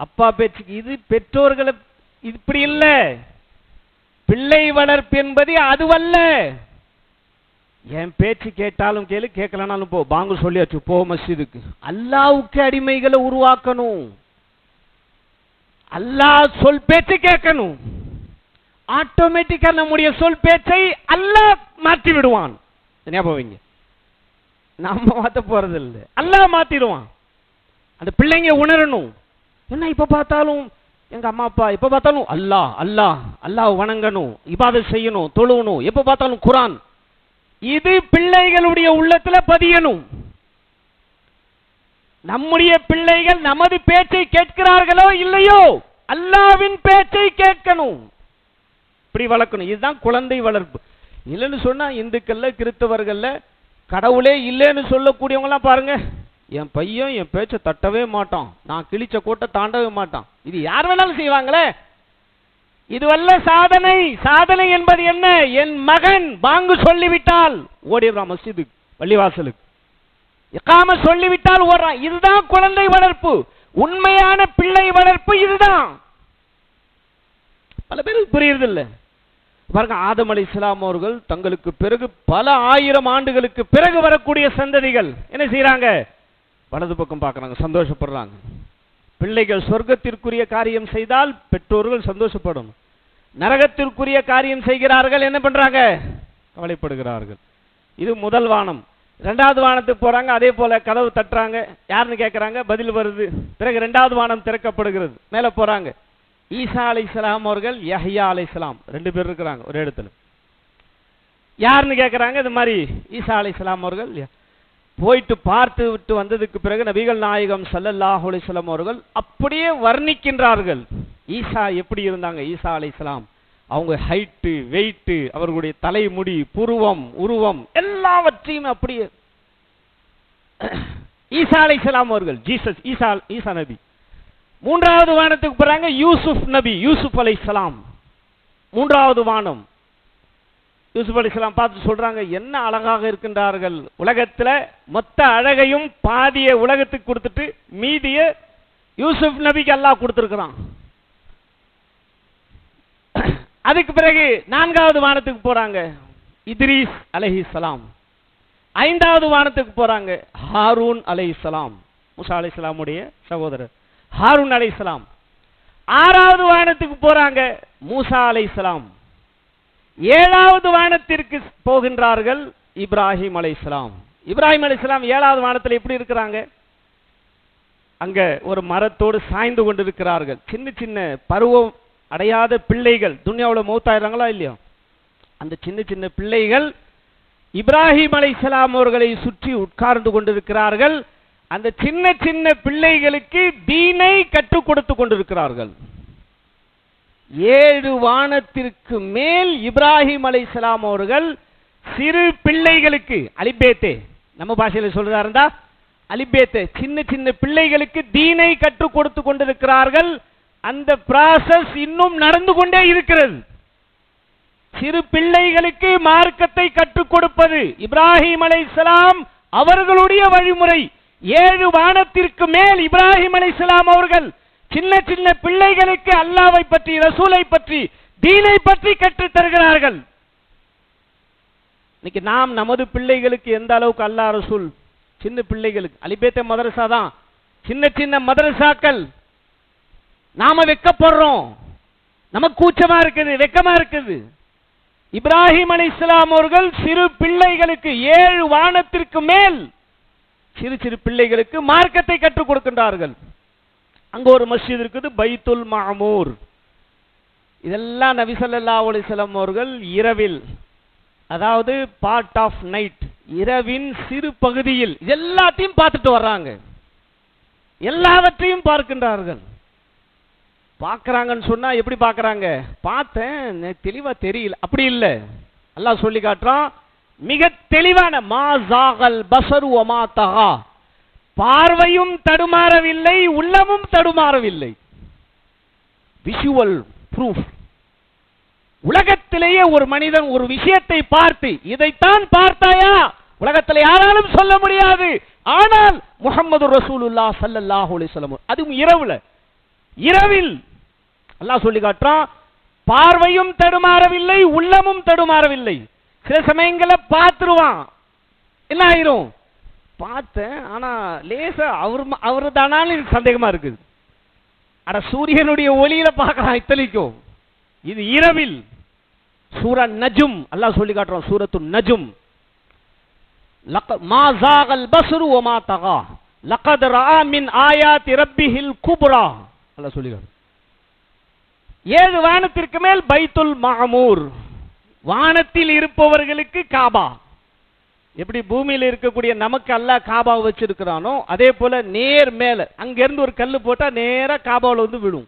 A: அப்பா பேச்சு. இது பெற்றோர்களை இப்படி இல்ல. பிள்ளை வளர்ப்பு என்பது அதுவல்ல. என் பேச்சு கேட்டாலும் கேளு, கேட்கலனாலும் போ, பாங்கு சொல்லியாச்சு, போ மஸ்ஜிதுக்கு. அல்லாஹ்வுக்கு அடிமைகளை உருவாக்கணும், அல்லாஹ் சொல் பேச்சு கேட்கணும். ஆட்டோமேட்டிக்கா நம்முடைய சொல் பேச்சை அல்லாஹ் மாற்றி விடுவான். ஞாபகம், நம்ம மாத்த போறது இல்லை, அல்லாஹ் மாத்திடுவான். அந்த பிள்ளைங்க உணரணும். என்ன இப்ப பார்த்தாலும் எங்க அம்மா அப்பா, எப்ப பார்த்தாலும் அல்லாஹ் அல்லாஹ் அல்லாஹ் வணங்கணும், இபாதத் செய்யணும், தொழுவணும், எப்ப பார்த்தாலும் குர்ஆன். இது பிள்ளைகளுடைய உள்ளத்துல பதியணும். நம்முடைய பிள்ளைகள் நமது பேச்சை கேட்கிறார்களோ இல்லையோ, அல்லாஹ்வின் பேச்சை கேட்கணும். இப்படி வளர்க்கணும். இதுதான் குழந்தை வளர்ப்பு. இல்லைன்னு சொன்னா இந்துக்கள்ல கிறிஸ்தவர்கள்ல கடவுளே இல்லைன்னு சொல்லக்கூடியவங்களாம் பாருங்க, என் பையன் என் பேச்சை தட்டவே மாட்டான், நான் கிழிச்ச கோட்டை தாண்டவே மாட்டான். இது யார் வேணாலும் செய்வாங்களே. இதுவல்ல சாதனை. சாதனை என்பது என்ன? என் மகன் பாங்கு சொல்லிவிட்டால் ஓடிடுறான் மஸ்ஜிதுக்கு, பள்ளிவாசலுக்கு. இகாம சொல்லிவிட்டால் ஓடுறான். இதுதான் குழந்தை வளர்ப்பு. உண்மையான பிள்ளை வளர்ப்பு இதுதான். பல பேருக்கு புரியுறது இல்லை. பாருங்க, ஆதம் அலைஹிஸ்ஸலாம் அவர்கள் தங்களுக்கு பிறகு பல ஆயிரம் ஆண்டுகளுக்கு பிறகு வரக்கூடிய சந்ததிகள் என்ன செய்யறாங்க? வலது பக்கம் பார்க்கறாங்க, சந்தோஷப்படுறாங்க. பிள்ளைகள் சொர்க்கத்திற்குரிய காரியம் செய்தால் பெற்றோர்கள் சந்தோஷப்படும். நரகத்திற்குரிய காரியம் செய்கிறார்கள், என்ன பண்றாங்க? கவலைப்படுகிறார்கள். இது முதல் வானம். இரண்டாவது வானத்துக்கு போறாங்க, அதே போல கதவு தட்டுறாங்க, யாருன்னு கேட்கறாங்க, பதில் வருது. பிறகு இரண்டாவது வானம் திறக்கப்படுகிறது, மேல போறாங்க. ஈசா அலைஹிஸ்ஸலாம் அவர்கள், யஹ்யா அலைஹிஸ்ஸலாம், ரெண்டு பேர் இருக்கிறாங்க ஒரு இடத்துல. யாருன்னு கேட்கறாங்க, இது மாதிரி ஈசா அலைஹிஸ்ஸலாம் அவர்கள். போயிட்டு பார்த்து விட்டு வந்ததுக்கு பிறகு நபிகள் நாயகம் ஸல்லல்லாஹு அலைஹி வஸல்லம் அவர்கள் அப்படியே வர்ணிக்கின்றார்கள் ஈசா எப்படி இருந்தாங்க. ஈசா அலைஹிஸ்ஸலாம் அவங்க ஹைட்டு, வெயிட்டு, அவர்களுடைய தலைமுடி, புருவம், உருவம் எல்லாவற்றையும் அப்படியே. ஈசா அலைஹிஸ்ஸலாம் அவர்கள், ஜீசஸ், ஈசா நபி. மூன்றாவது வானத்துக்கு போறாங்க, யூசுப் நபி, யூசுப் அலைஹிஸ்ஸலாம். மூன்றாவது வானம். யூசுப் அலைஹிஸ்ஸலாம் பார்த்து சொல்றாங்க, என்ன அழகாக இருக்கின்றார்கள். உலகத்துல மொத்த அழகையும் பாதிய உலகத்துக்கு கொடுத்துட்டு மீதிய யூசுப் நபிக்கு அல்லாஹ் கொடுத்திருக்கிறான். அதுக்கு பிறகு நான்காவது வானத்துக்கு போறாங்க, இத்ரீஸ் அலைஹிஸ்ஸலாம். ஐந்தாவது வானத்துக்கு போறாங்க, ஹாரூன் அலைஹிஸ்ஸலாம், மூசா அலைஹிஸ்ஸலாமுடைய சகோதரர் ஹாரூன் அலைஹிஸ்ஸலாம். ஆறாவது வானத்துக்கு போறாங்க, மூசா அலைஹிஸ்ஸலாம். ஏழாவது வானத்திற்கு போகின்றார்கள், இப்ராஹிம் அலைஹிஸ்ஸலாம். இப்ராஹிம் அலைஹிஸ்ஸலாம் ஏழாவது வானத்தில் எப்படி இருக்கிறாங்க? அங்க ஒரு மரத்தோடு சாய்ந்து கொண்டிருக்கிறார்கள். சின்ன சின்ன பருவம் அடையாத பிள்ளைகள் துன்யாவில் மௌத்தாயிராங்களா இல்லையா? அந்த சின்ன சின்ன பிள்ளைகள் இப்ராஹிம் அலைஹிஸ்ஸலாம் அவர்களை சுற்றி உட்கார்ந்து கொண்டிருக்கிறார்கள். அந்த சின்ன சின்ன பிள்ளைகளுக்கு தீனை கற்றுக் கொடுத்து கொண்டிருக்கிறார்கள். 7 வானத்திற்கு மேல் இப்ராஹிம் அலைஹிஸ்ஸலாம் அவர்கள் சிறு பிள்ளைகளுக்கு, அலிபேத்தே நம்ம பாஷையில் சொல்றதா இருந்தா அலிபேத்தே, சின்ன சின்ன பிள்ளைகளுக்கு தீனை கற்றுக் கொடுத்து கொண்டிருக்கிறார்கள். அந்த ப்ராசஸ் இன்னும் நடந்து கொண்டே இருக்கிறது. சிறு பிள்ளைகளுக்கு மார்க்கத்தை கற்றுக் கொடுப்பது இப்ராஹிம் அலைஹிஸ்ஸலாம் அவர்களுடைய வழிமுறை. 7 வானத்திற்கு மேல் இப்ராஹிம் அலைஹிஸ்ஸலாம் அவர்கள் சின்ன சின்ன பிள்ளைகளுக்கு அல்லாஹ்வை பற்றி, ரசூலை பற்றி, தீனை பற்றி கற்றுத் தருகிறார்கள். இன்னைக்கு நாம் நமது பிள்ளைகளுக்கு எந்த அளவுக்கு அல்லாஹ் ரசூல், சின்ன பிள்ளைகளுக்கு அலிபேத்த மதரசா தான், சின்ன சின்ன மதரசாக்கள். நாம வெக்கப்படுறோம், நமக்கு கூச்சமா இருக்குது, வெக்கமா இருக்குது. இப்ராஹிம் அலைஹிஸ்ஸலாம் அவர்கள் சிறு பிள்ளைகளுக்கு 7 வானத்திற்கு மேல் சிறு சிறு பிள்ளைகளுக்கு மார்க்கத்தை கற்றுக் கொடுக்கின்றார்கள். அங்க ஒரு மஸ்ஜித் இருக்குது, பைத்துல் மாமூர். இதெல்லாம் நபி ஸல்லல்லாஹு அலைஹி வஸல்லம் அவர்கள் இரவில், அதாவது பார்ட் ஆஃப் நைட், இரவின் சிறு பகுதியில் எல்லாத்தையும் பார்த்துட்டு வர்றாங்க. எல்லாவற்றையும் பார்க்கின்றார்கள். பார்க்கறாங்கன்னு சொன்னா எப்படி பார்க்கறாங்க? பார்த்தேன், தெளிவா தெரியல, அப்படி இல்லை. அல்லாஹ் சொல்லி காட்டுறான், மிக தெளிவான மா ஸாகல் பஸரு வ மா தகா, பார்வையும் தடுமாறவில்லை, உள்ளமும் தடுமாறவில்லை. Visual proof. உலகத்திலேயே ஒரு மனிதன் ஒரு விஷயத்தை பார்த்து இதைத்தான் பார்த்தாயா உலகத்தில் யாராலும் சொல்ல முடியாது. ஆனால் முஹம்மது ரசூலுல்லாஹ் ஸல்லல்லாஹு அலைஹி வஸல்லம், அதுவும் இரவில் அல்லாஹ் சொல்லி காட்டுறான், பார்வையும் தடுமாறவில்லை, உள்ளமும் தடுமாறவில்லை. சில சமயங்களில் பார்த்துருவான், என்ன ஆயிரும், பார்த்தேன் ஆனா லேசா அவரு தானாலும் சந்தேகமா இருக்குது. அட சூரியனுடைய ஒளியில பார்க்கலாம் இத்தனைக்கும். இது இரவில். சூரா நஜும் அல்லாஹ் சொல்லி காட்டுறான், சூரத்து நஜும், மா ஸாகல் பஸரு வ மா தகா லகத் ரஆ மின் ஆயாத்தி ரப்பிஹில் குப்ரா அல்லாஹ் சொல்லி காட்டுறான். 7 வானத்திற்கு மேல் பைத்துல் மாமூர், வானத்தில் இருப்பவர்களுக்கு காபா. எப்படி பூமியில் இருக்கக்கூடிய நமக்கு அல்லாஹ் காபா வச்சிருக்கிறானோ அதே போல நேர் மேல அங்கிருந்து ஒரு கல்லு போட்டா நேரா காபாவில் வந்து விடும்.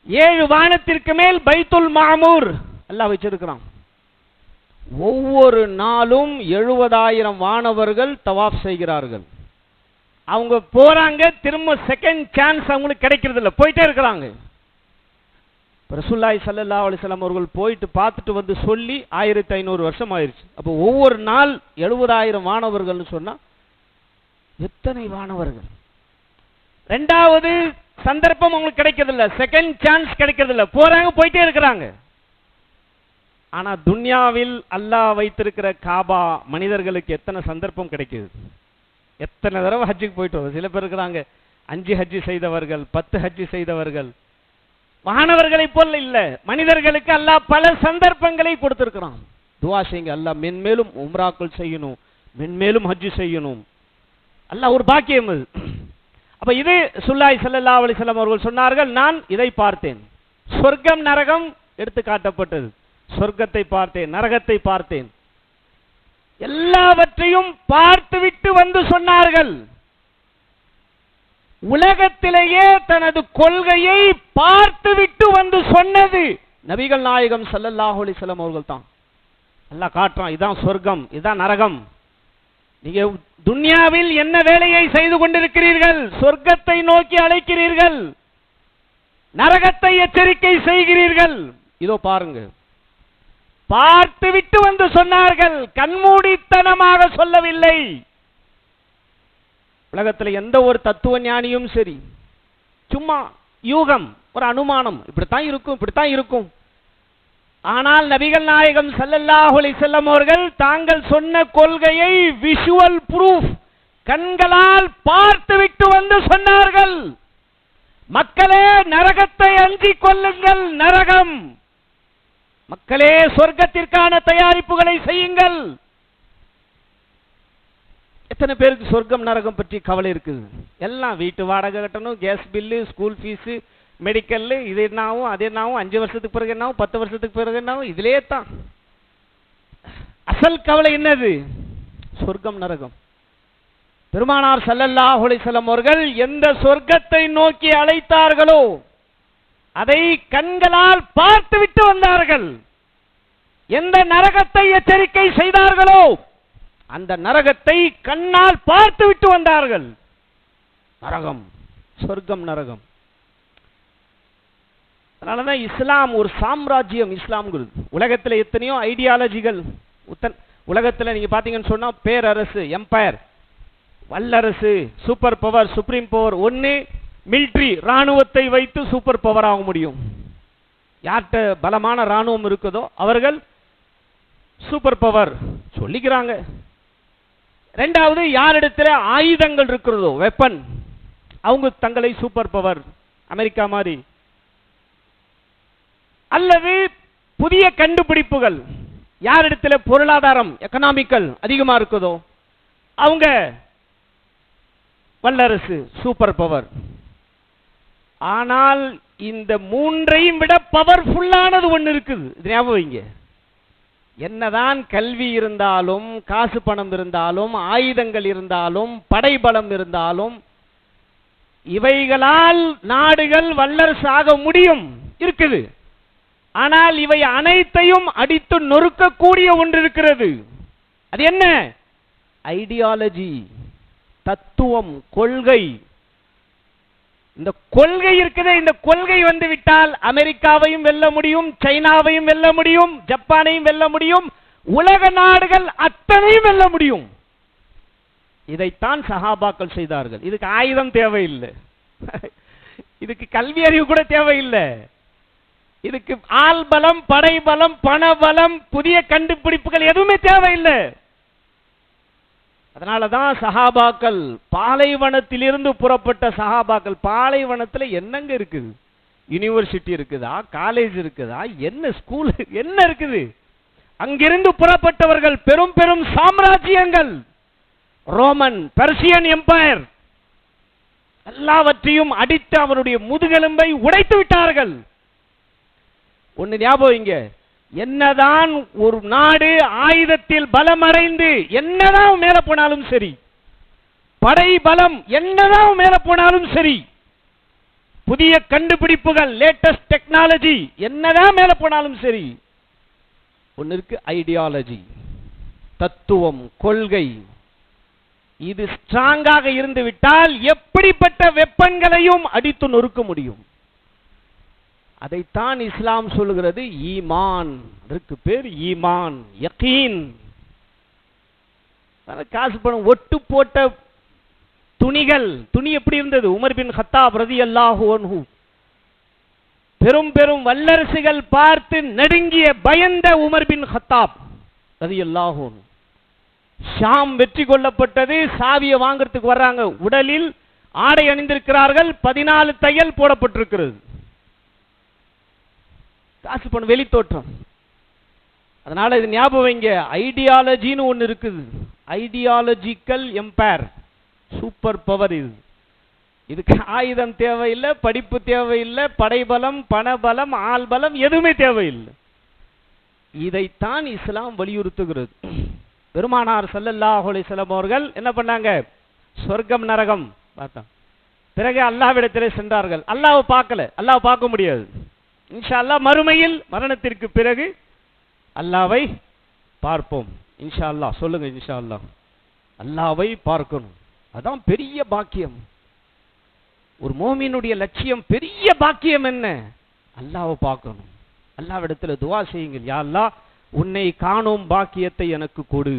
A: 7 வானத்திற்கு மேல் பைத்துல் மாமூர் அல்லாஹ் வச்சிருக்கிறான். ஒவ்வொரு நாளும் 70,000 வானவர்கள் தவாப் செய்கிறார்கள். அவங்க போறாங்க, திரும்ப செகண்ட் சான்ஸ் அவங்களுக்கு கிடைக்கிறது இல்லை, போயிட்டே இருக்கிறாங்க. ரசூலுல்லாஹி ஸல்லல்லாஹு அலைஹி வஸல்லம் அவர்கள் போயிட்டு பார்த்துட்டு வந்து சொல்லி 1500 வருஷம் ஆயிருச்சு. அப்போ ஒவ்வொரு நாள் 70,000 வானவர்கள்னு சொன்னா எத்தனை வானவர்கள்? ரெண்டாவது சந்தர்ப்பம் அவங்களுக்கு கிடைக்கிறதில்ல, செகண்ட் சான்ஸ் கிடைக்கிறதில்ல, போறாங்க, போயிட்டே இருக்கிறாங்க. ஆனா துன்யாவில் அல்லாஹ் வைத்திருக்கிற காபா மனிதர்களுக்கு எத்தனை சந்தர்ப்பம் கிடைக்குது? எத்தனை தடவை ஹஜ்ஜுக்கு போயிட்டு வரும். சில பேர் இருக்கிறாங்க 5 ஹஜ்ஜு செய்தவர்கள், 10 ஹஜ்ஜு செய்தவர்கள். மாணவர்களை போல இல்ல, மனிதர்களுக்கு அல்லாஹ் பல சந்தர்ப்பங்களை கொடுத்திருக்கிறான். துஆ செய்யுங்க, அல்லாஹ் மென்மேலும் உம்ராக்கள் செய்யணும், மென்மேலும் ஹஜ்ஜு செய்யணும். அல்லாஹ் ஒரு பாக்கியம் அது. அப்ப இது ரசூலுல்லாஹி ஸல்லல்லாஹு அலைஹி வஸல்லம் அவர்கள் சொன்னார்கள், நான் இதை பார்த்தேன். சொர்க்கம் நரகம் எடுத்து காட்டப்பட்டது. சொர்க்கத்தை பார்த்தேன், நரகத்தை பார்த்தேன், எல்லாவற்றையும் பார்த்துவிட்டு வந்து சொன்னார்கள். உலகத்திலேயே தனது கொள்கையை பார்த்துவிட்டு வந்து சொன்னது நபிகள் நாயகம் ஸல்லல்லாஹு அலைஹி வஸல்லம் அவர்கள் தான். அல்லாஹ் காட்டுறான், இதான் சொர்க்கம், இதான் நரகம். நீங்க துன்யாவில் என்ன வேலையை செய்து கொண்டிருக்கிறீர்கள்? சொர்க்கத்தை நோக்கி அழைக்கிறீர்கள், நரகத்தை எச்சரிக்கை செய்கிறீர்கள். இதோ பாருங்க, பார்த்துவிட்டு வந்து சொன்னார்கள், கண்மூடித்தனமாக சொல்லவில்லை. உலகத்தில் எந்த ஒரு தத்துவ ஞானியும் சரி, சும்மா யூகம், ஒரு அனுமானம், இப்படித்தான் இருக்கும், இப்படித்தான் இருக்கும். ஆனால் நபிகள் நாயகம் ஸல்லல்லாஹு அலைஹி வஸல்லம் அவர்கள் தாங்கள் சொன்ன கொள்கையை விஷுவல் ப்ரூஃப், கண்களால் பார்த்துவிட்டு வந்து சொன்னார்கள். மக்களே, நரகத்தை அஞ்சிக் கொள்ளுங்கள், நரகம். மக்களே, சொர்க்கத்திற்கான தயாரிப்புகளை செய்யுங்கள். எத்தனை பேருக்கு சொர்க்கம் நரகம் பற்றி கவலை இருக்குது? எல்லாம் வீட்டு வாடகை கட்டணும், gas bill, school fees, medical, இது என்னாகும், அது என்னாகும், 5 வருஷத்துக்கு பிறகு என்னாகும், 10 வருஷத்துக்கு பிறகு என்னாகும், இதிலே தான். அசல் கவலை என்னது? சொர்க்கம் நரகம். பெருமானார் ஸல்லல்லாஹு அலைஹி வஸல்லம் அவர்கள் எந்த சொர்க்கத்தை நோக்கி அழைத்தார்களோ அதை கண்களால் பார்த்துவிட்டு வந்தார்கள். எந்த நரகத்தை எச்சரிக்கை செய்தார்களோ அந்த நரகத்தை கண்ணால் பார்த்துவிட்டு வந்தார்கள். நரகம், சொர்க்கம், நரகம். அதனாலதான் இஸ்லாம் ஒரு சாம்ராஜ்யம். இஸ்லாம் உலகத்தில் எத்தனையோ ஐடியாலஜிகள். உலகத்தில் நீங்க பாத்தீங்கன்னு சொன்னா பேரரசு, எம்பயர், வல்லரசு, சூப்பர் பவர், சுப்ரீம் பவர். ஒன்னு மிலிட்ரி, ராணுவத்தை வைத்து சூப்பர் பவர் ஆக முடியும். யார்கிட்ட பலமான ராணுவம் இருக்குதோ அவர்கள் சூப்பர் பவர் சொல்லிக்கிறாங்க. ரெண்டாவது, யாரிடத்துல ஆயுதங்கள் இருக்கிறதோ, வெப்பன், அவங்க தங்களை சூப்பர் பவர், அமெரிக்கா மாதிரி. அல்லது புதிய கண்டுபிடிப்புகள், யாரிடத்துல பொருளாதாரம், எக்கனாமிக்கல் அதிகமா இருக்குதோ அவங்க வல்லரசு, சூப்பர் பவர். ஆனால் இந்த மூன்றையும் விட பவர்ஃபுல்லானது ஒன்று இருக்குது. இது ஞாபகம் வைங்க. என்னதான் கல்வி இருந்தாலும், காசு பணம் இருந்தாலும், ஆயுதங்கள் இருந்தாலும், படைபலம் இருந்தாலும், இவைகளால் நாடுகள் வல்லரசு ஆக முடியும், இருக்குது. ஆனால் இவை அனைத்தையும் அடித்து நொறுக்கக்கூடிய ஒன்று இருக்கிறது. அது என்ன? ஐடியாலஜி, தத்துவம், கொள்கை. இந்த கொள்கை இருக்குது. இந்த கொள்கை வந்து விட்டால் அமெரிக்காவையும் வெல்ல முடியும், சைனாவையும் வெல்ல முடியும், ஜப்பானையும் வெல்ல முடியும், உலக நாடுகள் அத்தனையும் வெல்ல முடியும். இதைத்தான் சஹாபாக்கள் செய்தார்கள். இதுக்கு ஆயுதம் தேவையில்லை, இதுக்கு கல்வி அறிவு கூட தேவையில்லை, இதுக்கு ஆள் பலம், படை பலம், பண பலம், புதிய கண்டுபிடிப்புகள் எதுவுமே தேவையில்லை. அதனாலதான் சஹாபாக்கள், பாலைவனத்திலிருந்து புறப்பட்ட சஹாபாக்கள், பாலைவனத்தில் என்னங்க இருக்குது? யூனிவர்சிட்டி இருக்குதா, காலேஜ் இருக்குதா, என்ன ஸ்கூல் என்ன இருக்குது? அங்கிருந்து புறப்பட்டவர்கள் பெரும் பெரும் சாம்ராஜ்யங்கள், ரோமன், பெர்சியன் எம்பயர், எல்லாவற்றையும் அடித்து அவருடைய முதுகெலும்பை உடைத்து விட்டார்கள். ஒன்னு ஞாபகம் இங்க, என்னதான் ஒரு நாடு ஆயுதத்தில் பலமடைந்து என்னதான் மேல போனாலும் சரி, படை பலம் என்னதான் மேல போனாலும் சரி, புதிய கண்டுபிடிப்புகள், லேட்டஸ்ட் டெக்னாலஜி என்னதான் மேல போனாலும் சரி, ஒன்னு இருக்கு ஐடியாலஜி, தத்துவம், கொள்கை. இது ஸ்ட்ராங்காக இருந்து விட்டால் எப்படிப்பட்ட வெப்பன்களையும் அடித்து நொறுக்க முடியும். அதைத்தான் இஸ்லாம் சொல்லுகிறது ஈமான். அதற்கு பேர் ஈமான், யகீன். காசு பணம் ஒட்டு போட்ட துணிகள், துணி எப்படி இருந்தது? உமர் பின் கத்தாப் ரலியல்லாஹு அன்ஹு, பெரும் பெரும் வல்லரசுகள் பார்த்து நடுங்கிய பயந்த உமர் பின் கத்தாப் ரலியல்லாஹு அன்ஹு, ஷாம் வெற்றி கொள்ளப்பட்டது, சாவியை வாங்கறதுக்கு வர்றாங்க. உடலில் ஆடை அணிந்திருக்கிறார்கள், 14 தையல் போடப்பட்டிருக்கிறது. காசு பணம் வெளி தோற்றம். அதனால இது ஞாபகம் வைங்க, ஐடியாலஜின்னு ஒன்று இருக்குது. Ideological empire, super power. இதுக்கு ஆயுதம் தேவையில்லை, படிப்பு தேவையில்லை, படைபலம், பணபலம், ஆள் பலம் எதுவுமே தேவையில்லை. இதைத்தான் இஸ்லாம் வலியுறுத்துகிறது. பெருமானார் ஸல்லல்லாஹு அலைஹி வஸல்லம் அவர்கள் என்ன பண்ணாங்க? சொர்க்கம் நரகம் பார்த்தாங்க. பிறகு அல்லாஹ்விடத்திலே சென்றார்கள். அல்லாஹ்வை பார்க்கல, அல்லாஹ்வை பார்க்க முடியாது. இன்ஷா அல்லாஹ் மறுமையில் மரணத்திற்கு பிறகு அல்லாஹ்வை பார்ப்போம் இன்ஷா அல்லாஹ். சொல்லுங்க இன்ஷா அல்லாஹ். அல்லாஹ்வை பார்க்கணும், அதான் பெரிய பாக்கியம். ஒரு மோமினுடைய லட்சியம், பெரிய பாக்கியம் என்ன? அல்லாஹ்வை பார்க்கணும். அல்லாஹ்விடத்தில் துஆ செய்யுங்கள், யா அல்லாஹ் உன்னை காணும் பாக்கியத்தை எனக்கு கொடு.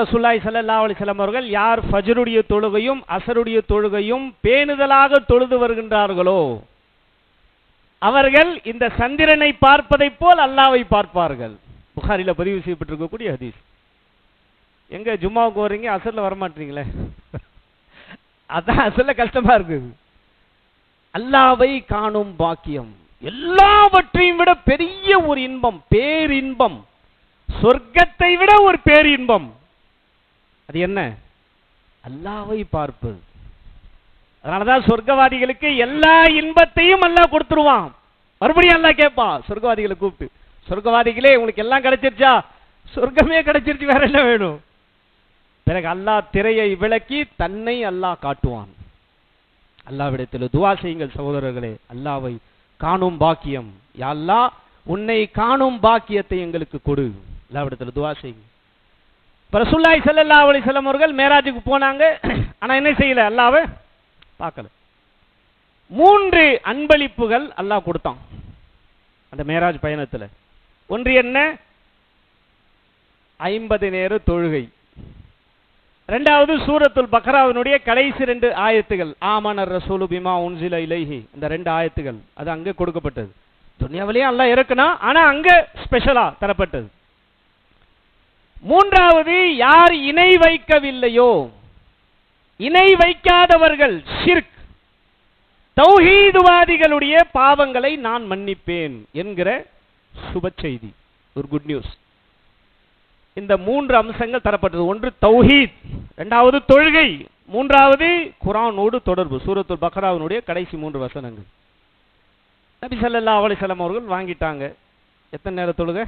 A: ரசூலுல்லாஹி ஸல்லல்லாஹு அலைஹி வஸல்லம் அவர்கள் யார் ஃபஜ்ருடைய தொழுகையும் அஸருடைய தொழுகையும் பேணுதலாக தொழுது வருகின்றார்களோ அவர்கள் இந்த சந்திரனை பார்ப்பதைப் போல் அல்லாஹ்வை பார்ப்பார்கள். புகாரில பதிவு செய்யப்பட்டிருக்கக்கூடிய ஹதீஸ். எங்க ஜும்மாவுக்கு வரீங்க, அஸர்ல வர மாட்டீங்களே? அதான் அஸர்ல கஷ்டமா இருக்குது. அல்லாஹ்வை காணும் பாக்கியம் எல்லாவற்றையும் விட பெரிய ஒரு இன்பம், பேரின்பம், சொர்க்கத்தை விட ஒரு பேரின்பம். அது என்ன? அல்லாஹ்வை பார்ப்பது. அதனாலதான் சொர்க்கவாதிகளுக்கு எல்லா இன்பத்தையும் அல்லாஹ் கொடுத்துருவான். மறுபடியும் அல்லாஹ் கேட்பான் சொர்க்கவாதிகளை கூப்பிட்டு, சொர்க்கவாதிகளே உங்களுக்கு எல்லாம் கிடைச்சிருச்சா? சொர்க்கமே கிடைச்சிருச்சு, வேற என்ன வேணும்? பிறகு அல்லாஹ் திரையை விலக்கி தன்னை அல்லாஹ் காட்டுவான். அல்லாஹ்விடத்தில் துஆ செய்யுங்கள் சகோதரர்களே, அல்லாஹ்வை காணும் பாக்கியம், யா அல்லாஹ் உன்னை காணும் பாக்கியத்தை எங்களுக்கு கொடு. அல்லாஹ்விடத்தில் துஆ செய்யுங்க. ரசூலுல்லாஹி ஸல்லல்லாஹு அலைஹி வஸல்லம் அவர்கள் மேராஜுக்கு போனாங்க. ஆனா என்ன செய்யல? அல்லாஹ்வை பார்க்கல. 3 அன்பளிப்புகள் அல்லாஹ் கொடுத்தான் அந்த மேராஜ் பயணத்தில். ஒன்று என்ன? 50 நேர தொழுகை. இரண்டாவது சூரத்துல் பக்ராவினுடைய கடைசி 2 ஆயத்துகள், ஆமனர் ரசூலு பிமா உன்சில இலைஹி, இந்த 2 ஆயத்துகள் அது அங்கே கொடுக்கப்பட்டது. துன்யாவிலேயே அல்லாஹ் இறக்குனா, ஆனா அங்க ஸ்பெஷலா தரப்பட்டது. மூன்றாவது, யார் இணை வைக்கவில்லையோ, இணை வைக்காதவர்கள், ஷிர்க் தௌஹீதுவாதிகளுடைய பாவங்களை நான் மன்னிப்பேன் என்கிற சுப செய்தி, ஒரு குட் நியூஸ். இந்த 3 அம்சங்கள் தரப்பட்டது. ஒன்று தௌஹீத், இரண்டாவது தொழுகை, மூன்றாவது குர்ஆனோடு தொடர்பு, சூரத்துல் பக்ராவினுடைய கடைசி 3 வசனங்கள். நபி ஸல்லல்லாஹு அலைஹி வஸல்லம் அவர்கள் வாங்கிட்டாங்க. எத்தனை நேர தொழுகை?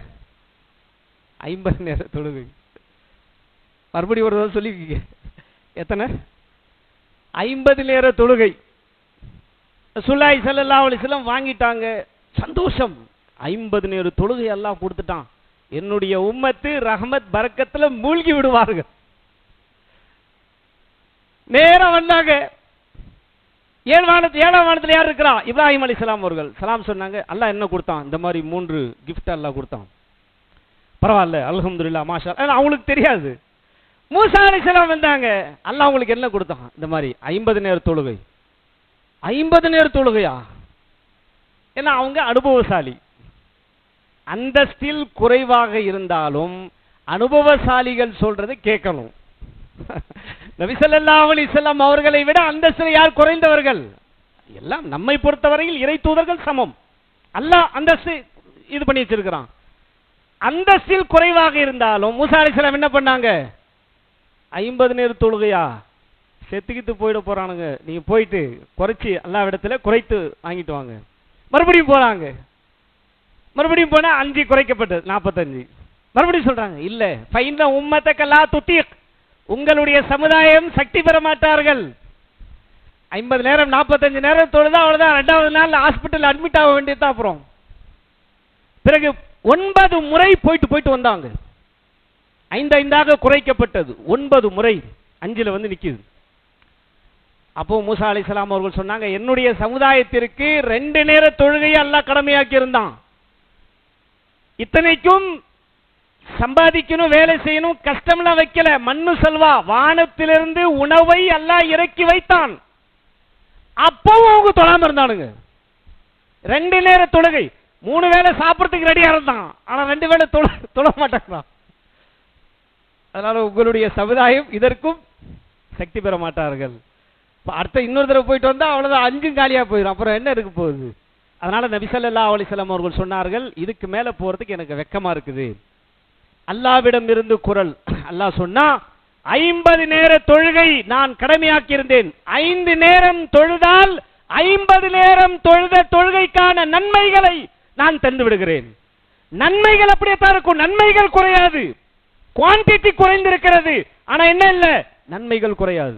A: 50 நேர தொழுகை. மறுபடியும் ஒரு தடவை சொல்லிக்கீங்க, எத்தனை? 50 நேர தொழுகை. ரசூலுல்லாஹி ஸல்லல்லாஹு அலைஹி வஸல்லம் வாங்கிட்டாங்க. சந்தோஷம், 50 நேர தொழுகை அல்லாஹ் கொடுத்துட்டான். என்னுடைய உம்மத்து ரஹ்மத் பரக்கத்துல மூழ்கி விடுவார்கள். நேரம் வந்தாங்க. 7ஆம் வானத்துல யார் இருக்கிறா? இப்ராஹிம் அலைஹிஸ்ஸலாம் அவர்கள் சலாம் சொன்னாங்க. அல்லாஹ் என்ன கொடுத்தான்? இந்த மாதிரி 3 கிஃப்ட் அல்லாஹ் கொடுத்தான். பரவாயில்ல, அல்ஹம்துலில்லாஹ், மாஷா அல்லாஹ். அவங்களுக்கு தெரியாது. மூசா அலைஹிஸ்ஸலாம் வந்தாங்க. அல்லாஹ் அவங்களுக்கு என்ன கொடுத்தான்? இந்த மாதிரி 50 நேர தொழுகை. 50 நேர தொழுகையா? ஏன்னா அவங்க அனுபவசாலி. அந்தஸ்தில் குறைவாக இருந்தாலும் அனுபவசாலிகள் சொல்றது கேட்கணும். நபி ஸல்லல்லாஹு அலைஹி வஸல்லம் அவர்களை விட அந்தஸ்தில் யார் குறைந்தவர்கள்? எல்லாம் நம்மை பொறுத்தவரையில் இறை தூதர்கள் சமம். அல்லாஹ் அந்தஸ்து இது பண்ணி வச்சிருக்கிறான். அந்தஸ்தில் குறைவாக இருந்தாலும் மூசா அலைஹிஸ்ஸலாம் என்ன பண்ணாங்க? 50 நேர தொழுகையா? செத்துக்கிட்டு போயிட போறானுங்க, நீங்க போயிட்டு குறைச்சி அல்லாஹ்விடத்துல குறைத்து வாங்கிட்டு வாங்க. மறுபடியும் போறாங்க. மறுபடியும் போனா 5 குறைக்கப்பட்டது, 45. மறுபடியும் சொல்றாங்க, இல்ல ஃபைன உம்மத்தக லா துதீக், உங்களுடைய சமுதாயம் சக்தி பெற மாட்டார்கள். 50 நேரம் 45 நேரம் தொழுதா அவ்வளவுதான். 2வது நாள் ஹாஸ்பிட்டல் அட்மிட் ஆக வேண்டியதுதான். அப்புறம் பிறகு
B: 9 முறை போயிட்டு வந்தாங்க. 5 குறைக்கப்பட்டது. 9 முறை 5ல வந்து நிக்குது. அப்போ மூசா அலைஹிஸ்ஸலாம் அவர்கள் சொன்னாங்க, என்னுடைய சமுதாயத்திற்கு 2 நேர தொழுகையை அல்லாஹ் கடமையாக்கி இருந்தான். இத்தனைக்கும் சம்பாதிக்கணும், வேலை செய்யணும், கஷ்டம்லாம் வைக்கல. மண்ணு செல்வா, வானத்திலிருந்து உணவை அல்லாஹ் இறக்கி வைத்தான். அப்பவும் அவங்க தொழாம இருந்தானுங்க. 2 நேர தொழுகை, 3 வேளை சாப்பிட்றதுக்கு ரெடியா இருந்தான். ஆனா 2 வேளை தொழ மாட்டாங்களாம். அதனால உங்களுடைய சமுதாயம் இதற்கும் சக்தி பெற மாட்டார்கள். அடுத்த இன்னொரு தடவை போயிட்டு வந்தா அவ்வளவுதான், 5 காலியா போயிடும். அப்புறம் என்ன இருக்கு போகுது? அதனால நபி ஸல்லல்லாஹு அலைஹி வஸல்லம் அவர்கள் சொன்னார்கள், இதுக்கு மேல போறதுக்கு எனக்கு வெக்கமா இருக்குது. அல்லாஹ்விடம் இருந்து குரல், அல்லாஹ் சொன்னா 50 நேர தொழுகை நான் கடமையாக்கி இருந்தேன். 5 நேரம் தொழுதால் 50 நேரம் தொழுத தொழுகைக்கான நன்மைகளை நான் தந்து விடுகிறேன். நன்மைகள் அப்படியே தான் இருக்கும், நன்மைகள் குறையாது. குவான்டிட்டி குறைந்திருக்கிறது, ஆனா என்ன இல்ல, நன்மைகள் குறையாது.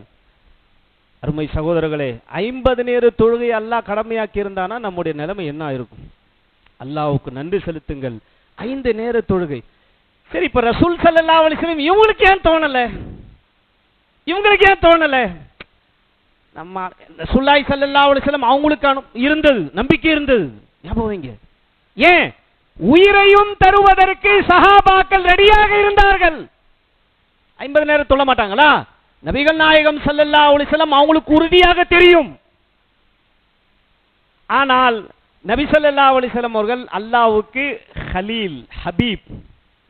B: அருமை சகோதரர்களே, 50 நேர தொழுகை அல்லாஹ் கடமையாக்கி இருந்தானா நம்முடைய நிலைமை என்ன இருக்கும்? அல்லாஹ்வுக்கு நன்றி செலுத்துங்கள். 5 நேர தொழுகை. சரி, இப்ப ரசூல் ஸல்லல்லாஹு அலைஹி வஸல்லம் இவங்களுக்கு ஏன் தோணல? நம்ம ரசூலுல்லாஹி ஸல்லல்லாஹு அலைஹி வஸல்லம் அவங்களுக்கு இருந்தது, நம்பிக்கை இருந்தது. ஞாபகம் வைங்க. ஏன்? உயிரையும் தருவதற்கு சஹாபாக்கள் ரெடியாக இருந்தார்கள். 50 நேரம் தொழ மாட்டாங்களா? நபிகள் நாயகம் ஸல்லல்லாஹு அலைஹி வஸல்லம் அவங்களுக்கு உறுதியாக தெரியும். ஆனால் நபி ஸல்லல்லாஹு அலைஹி வஸல்லம் அவர்கள் அல்லாஹ்வுக்கு ஹலீல், ஹபீப்,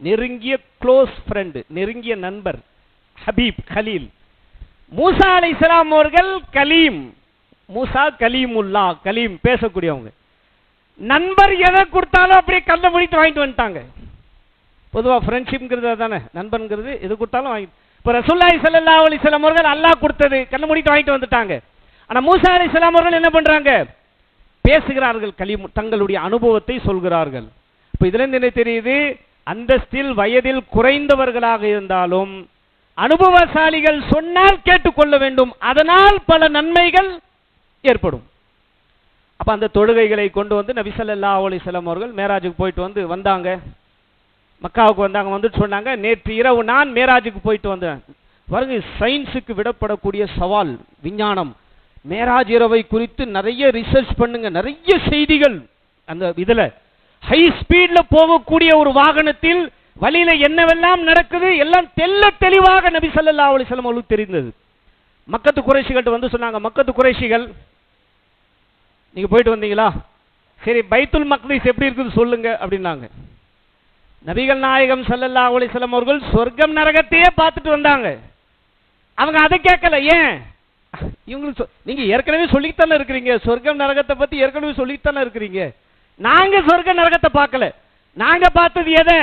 B: நெருங்கிய க்ளோஸ் ஃப்ரெண்ட், நெருங்கிய நண்பர், ஹபீப், கலீல். மூசா அலைஹிஸ்ஸலாம் அவர்கள் கலீம். மூசா கலீமுல்லா, கலீம் பேசக்கூடியவங்க. நண்பர் எதை கொடுத்தாலும் அப்படியே கண்ணை மூடிட்டு வாங்கிட்டு வந்துட்டாங்க. பொதுவா ஃப்ரெண்ட்ஷிப்ங்கிறது தானே, நண்பன்கிறது எது கொடுத்தாலும் வாங்கி. இப்போ ரசூலுல்லாஹி ஸல்லல்லாஹு அலைஹி வஸல்லம் அவர்கள் அல்லாஹ் கொடுத்தது கண்ணை மூடிட்டு வாங்கிட்டு வந்துட்டாங்க. ஆனா மூசா அலைஹிஸ்ஸலாம் அவர்கள் என்ன பண்றாங்க? பேசுகிறார்கள், கலீம், தங்களுடைய அனுபவத்தை சொல்கிறார்கள். இப்போ இதுல இருந்து என்ன தெரியுது? அந்தஸ்தில் வயதில் குறைந்தவர்களாக இருந்தாலும் அனுபவசாலிகள் சொன்னால் கேட்டுக்கொள்ள வேண்டும். அதனால் பல நன்மைகள் ஏற்படும். அப்ப அந்த தொழுகைகளை கொண்டு வந்து நபி ஸல்லல்லாஹு அலைஹி வஸல்லம் அவர்கள் மேராஜுக்கு போயிட்டு வந்தாங்க. மக்காவுக்கு வந்தாங்க. வந்துட்டு சொன்னாங்க, நேற்று இரவு நான் மேராஜுக்கு போயிட்டு வந்தேன். பாருங்க, சயின்ஸுக்கு விடப்படக்கூடிய சவால், விஞ்ஞானம். மேராஜ் இரவை குறித்து நிறைய ரிசர்ச் பண்ணுங்க, நிறைய செய்திகள். அந்த இதுல ஹை ஸ்பீட்ல போகக்கூடிய ஒரு வாகனத்தில் வழியில என்னவெல்லாம் நடக்குது எல்லாம் தெல்ல தெளிவாக நபி ஸல்லல்லாஹு அலைஹி வஸல்லம் அவர்களுக்கு தெரிந்தது. மக்கத்து குறைஷிகள் வந்து சொன்னாங்க, மக்கத்து குறைஷிகள், நீங்க போயிட்டு வந்தீங்களா? சரி, பைத்துல் மக்திஸ் எப்படி இருக்குது சொல்லுங்க அப்படின்னாங்க. நபிகள் நாயகம் ஸல்லல்லாஹு அலைஹி வஸல்லம் அவர்கள் சொர்க்கம் நரகத்தையே பார்த்துட்டு வந்தாங்க. அவங்க அதை கேட்கல. ஏன்? இவங்களுக்கு நீங்க ஏற்கனவே சொல்லித்தானே இருக்கிறீங்க, சொர்க்கம் நரகத்தை பத்தி ஏற்கனவே சொல்லித்தானே இருக்கிறீங்க. நாங்க சொர்க்க நரகத்தை பார்க்கல. நாங்க பார்த்தது எதை?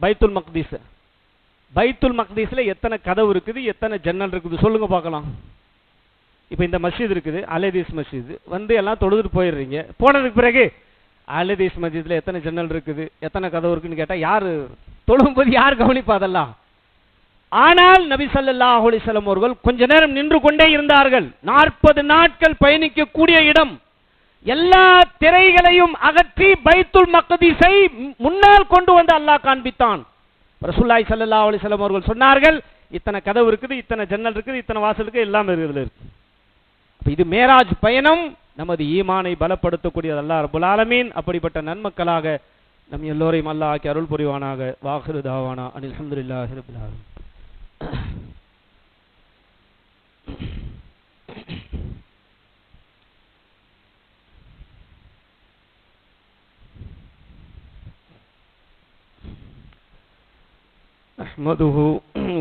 B: பைத்துல் மக்திஸ். பைத்துல் மக்திஸ்ல எத்தனை கதவு இருக்குது, எத்தனை ஜன்னல் இருக்குது சொல்லுங்க பார்க்கலாம். இப்போ இந்த மஸ்ஜித் இருக்குது, அல்-ஹதீஸ் மஸ்ஜித், வந்து எல்லாம் தொழுதுட்டு போயிடுறீங்க. போனதுக்கு பிறகு அல்-ஹதீஸ் மஸ்ஜித்ல எத்தனை ஜன்னல் இருக்குது, எத்தனை கதவு இருக்குன்னு கேட்டா யாரு தொழும்போது யார் கவனிப்பா அதெல்லாம்? ஆனால் நபி ஸல்லல்லாஹு அலைஹி வஸல்லம் அவர்கள் கொஞ்ச நேரம் நின்று கொண்டே இருந்தார்கள். 40 நாட்கள் பயணிக்கக்கூடிய இடம். எல்லா திரைகளையும் அகற்றி பைத்துல் மக்திஸை முன்னால் கொண்டு வந்து அல்லாஹ் காண்பித்தான். ரசூலுல்லாஹி ஸல்லல்லாஹு அலைஹி வஸல்லம் அவர்கள் சொன்னார்கள், இத்தனை கதவு இருக்குது, இத்தனை ஜன்னல் இருக்குது, இத்தனை வாசல் இருக்குது, எல்லாம் இருக்குது. இது மேராஜ் பயணம் நமது ஈமானை பலப்படுத்தக்கூடியது. அல்லாஹ் ரப்பல் ஆலமீன் அப்படிப்பட்ட நன்மக்களாக நம் எல்லோரையும் அல்லாஹ் ஆக்கி அருள் புரிவானாக. வாஹிரு தாவானா அனில் ஹம்துலில்லாஹி ரப்பில் ஆலமீன். அஹ்மதுஹு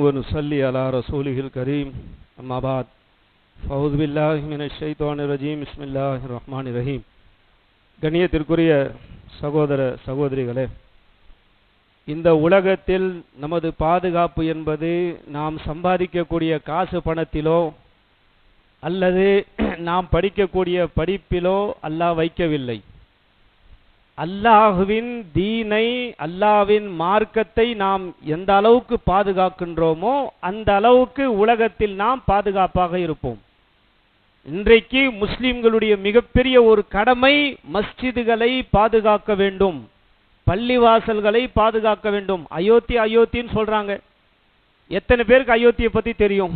B: வ நுஸல்லி அலா ரசூலிஹில் கரீம். அம்மா பாத். ஃபௌது பில்லாஹி மினஷ் ஷைத்தானிர் ரஜீம். பிஸ்மில்லாஹிர் ரஹ்மானிர் ரஹீம். கண்ணியத்திற்குரிய சகோதர சகோதரிகளே, இந்த உலகத்தில் நமது பாதுகாப்பு என்பது நாம் சம்பாதிக்கக்கூடிய காசு பணத்திலோ அல்லது நாம் படிக்கக்கூடிய படிப்பிலோ அல்லாஹ் வைக்கவில்லை. அல்லாஹ்வின் தீனை, அல்லாஹ்வின் மார்க்கத்தை நாம் எந்த அளவுக்கு பாதுகாக்கின்றோமோ அந்த அளவுக்கு உலகத்தில் நாம் பாதுகாப்பாக இருப்போம். இன்றைக்கு முஸ்லிம்களுடைய மிகப்பெரிய ஒரு கடமை மஸ்ஜிதுகளை பாதுகாக்க வேண்டும், பள்ளிவாசல்களை பாதுகாக்க வேண்டும். அயோத்தி அயோத்தின்னு சொல்றாங்க. எத்தனை பேருக்கு அயோத்தியை பத்தி தெரியும்?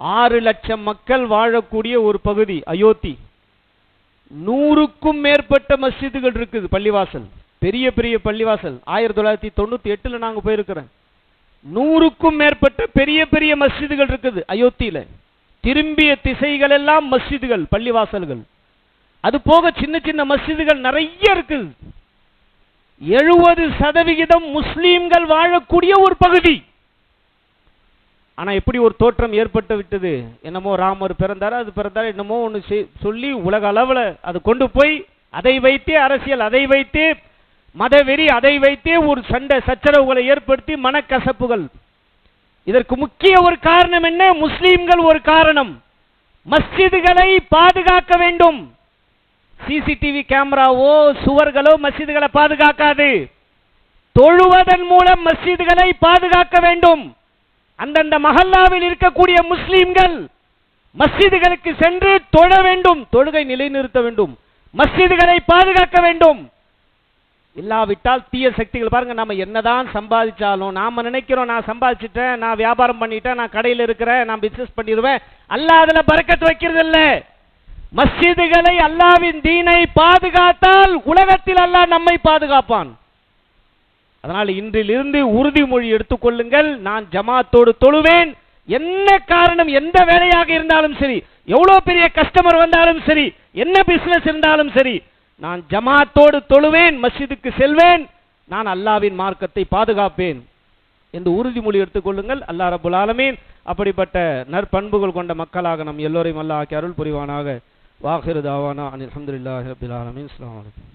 B: 6 லட்சம் மக்கள் வாழக்கூடிய ஒரு பகுதி அயோத்தி. 100க்கும் மேற்பட்ட மஸ்ஜிதுகள் இருக்குது, பள்ளிவாசல், பெரிய பெரிய பள்ளிவாசல். 1998ல் நாங்க போயிருக்கிறேன். 100க்கும் மேற்பட்ட பெரிய பெரிய மஸ்ஜிதுகள் இருக்குது அயோத்தியில. திரும்பிய திசைகள் எல்லாம் மஸ்ஜிதுகள், பள்ளிவாசல்கள். அது போக சின்ன சின்ன மஸ்ஜிதுகள் நிறைய இருக்குது. 70% முஸ்லீம்கள் வாழக்கூடிய ஒரு பகுதி. ஆனா எப்படி ஒரு தோற்றம் ஏற்பட்டு விட்டது? என்னமோ ராமர் பிறந்தாரு, அது பிறந்தாரு, என்னமோ ஒன்று சொல்லி உலக அளவில் அது கொண்டு போய் அதை வைத்தே அரசியல், அதை வைத்தே மதவெறி, அதை வைத்தே ஒரு சண்டை சச்சரவுகளை ஏற்படுத்தி மனக்கசப்புகள். இதற்கு முக்கிய ஒரு காரணம் என்ன? முஸ்லீம்கள் ஒரு காரணம். மஸ்ஜிதுகளை பாதுகாக்க வேண்டும். சிசிடிவி கேமராவோ சுவர்களோ மஸ்ஜிதுகளை பாதுகாக்காது. தொழுவதன் மூலம் மஸ்ஜிதுகளை பாதுகாக்க வேண்டும். அந்தந்த மஹல்லாவில் இருக்கக்கூடிய முஸ்லீம்கள் மஸ்ஜிதுகளுக்கு சென்று தொழ வேண்டும், தொழுகை நிலைநிறுத்த வேண்டும், மஸ்ஜிதுகளை பாதுகாக்க வேண்டும். இல்லாவிட்டால் தீய சக்திகள் பாருங்க, நம்ம என்னதான் சம்பாதிச்சாலும் நாம நினைக்கிறோம் நான் சம்பாதிச்சிட்டேன், நான் வியாபாரம் பண்ணிட்டேன், நான் கடையில் இருக்கிறேன், நான் பிசினஸ் பண்ணிடுவேன். அல்லாஹ் அதுல பரக்கத் வைக்கிறது இல்ல. மஸ்ஜிதுகளை அல்லாஹ்வின் தீனை பாதுகாத்தால் உலகத்தில் அல்லாஹ் நம்மை பாதுகாப்பான். அதனால் இன்றிலிருந்து உறுதிமொழி எடுத்துக்கொள்ளுங்கள். நான் ஜமாத்தோடு தொழுவேன். என்ன காரணம், எந்த வேலையாக இருந்தாலும் சரி, எவ்வளவு பெரிய கஸ்டமர் வந்தாலும் சரி, என்ன பிசினஸ் இருந்தாலும் சரி, நான் ஜமாத்தோடு தொழுவேன், மஸ்ஜிதுக்கு செல்வேன், நான் அல்லாஹ்வின் மார்க்கத்தை பாதுகாப்பேன் என்று உறுதிமொழி எடுத்துக்கொள்ளுங்கள். அல்லாஹ் ரப்பல் ஆலமீன் அப்படிப்பட்ட நற்பண்புகள் கொண்ட மக்களாக நம் எல்லோரையும் அல்லாஹ் ஆக்கி அருள் புரிவானாக. வாஹிரு தாவானா அல்ஹம்துலில்லாஹி ரப்பில் ஆலமீன். அஸ்ஸலாமு அலைக்கும்.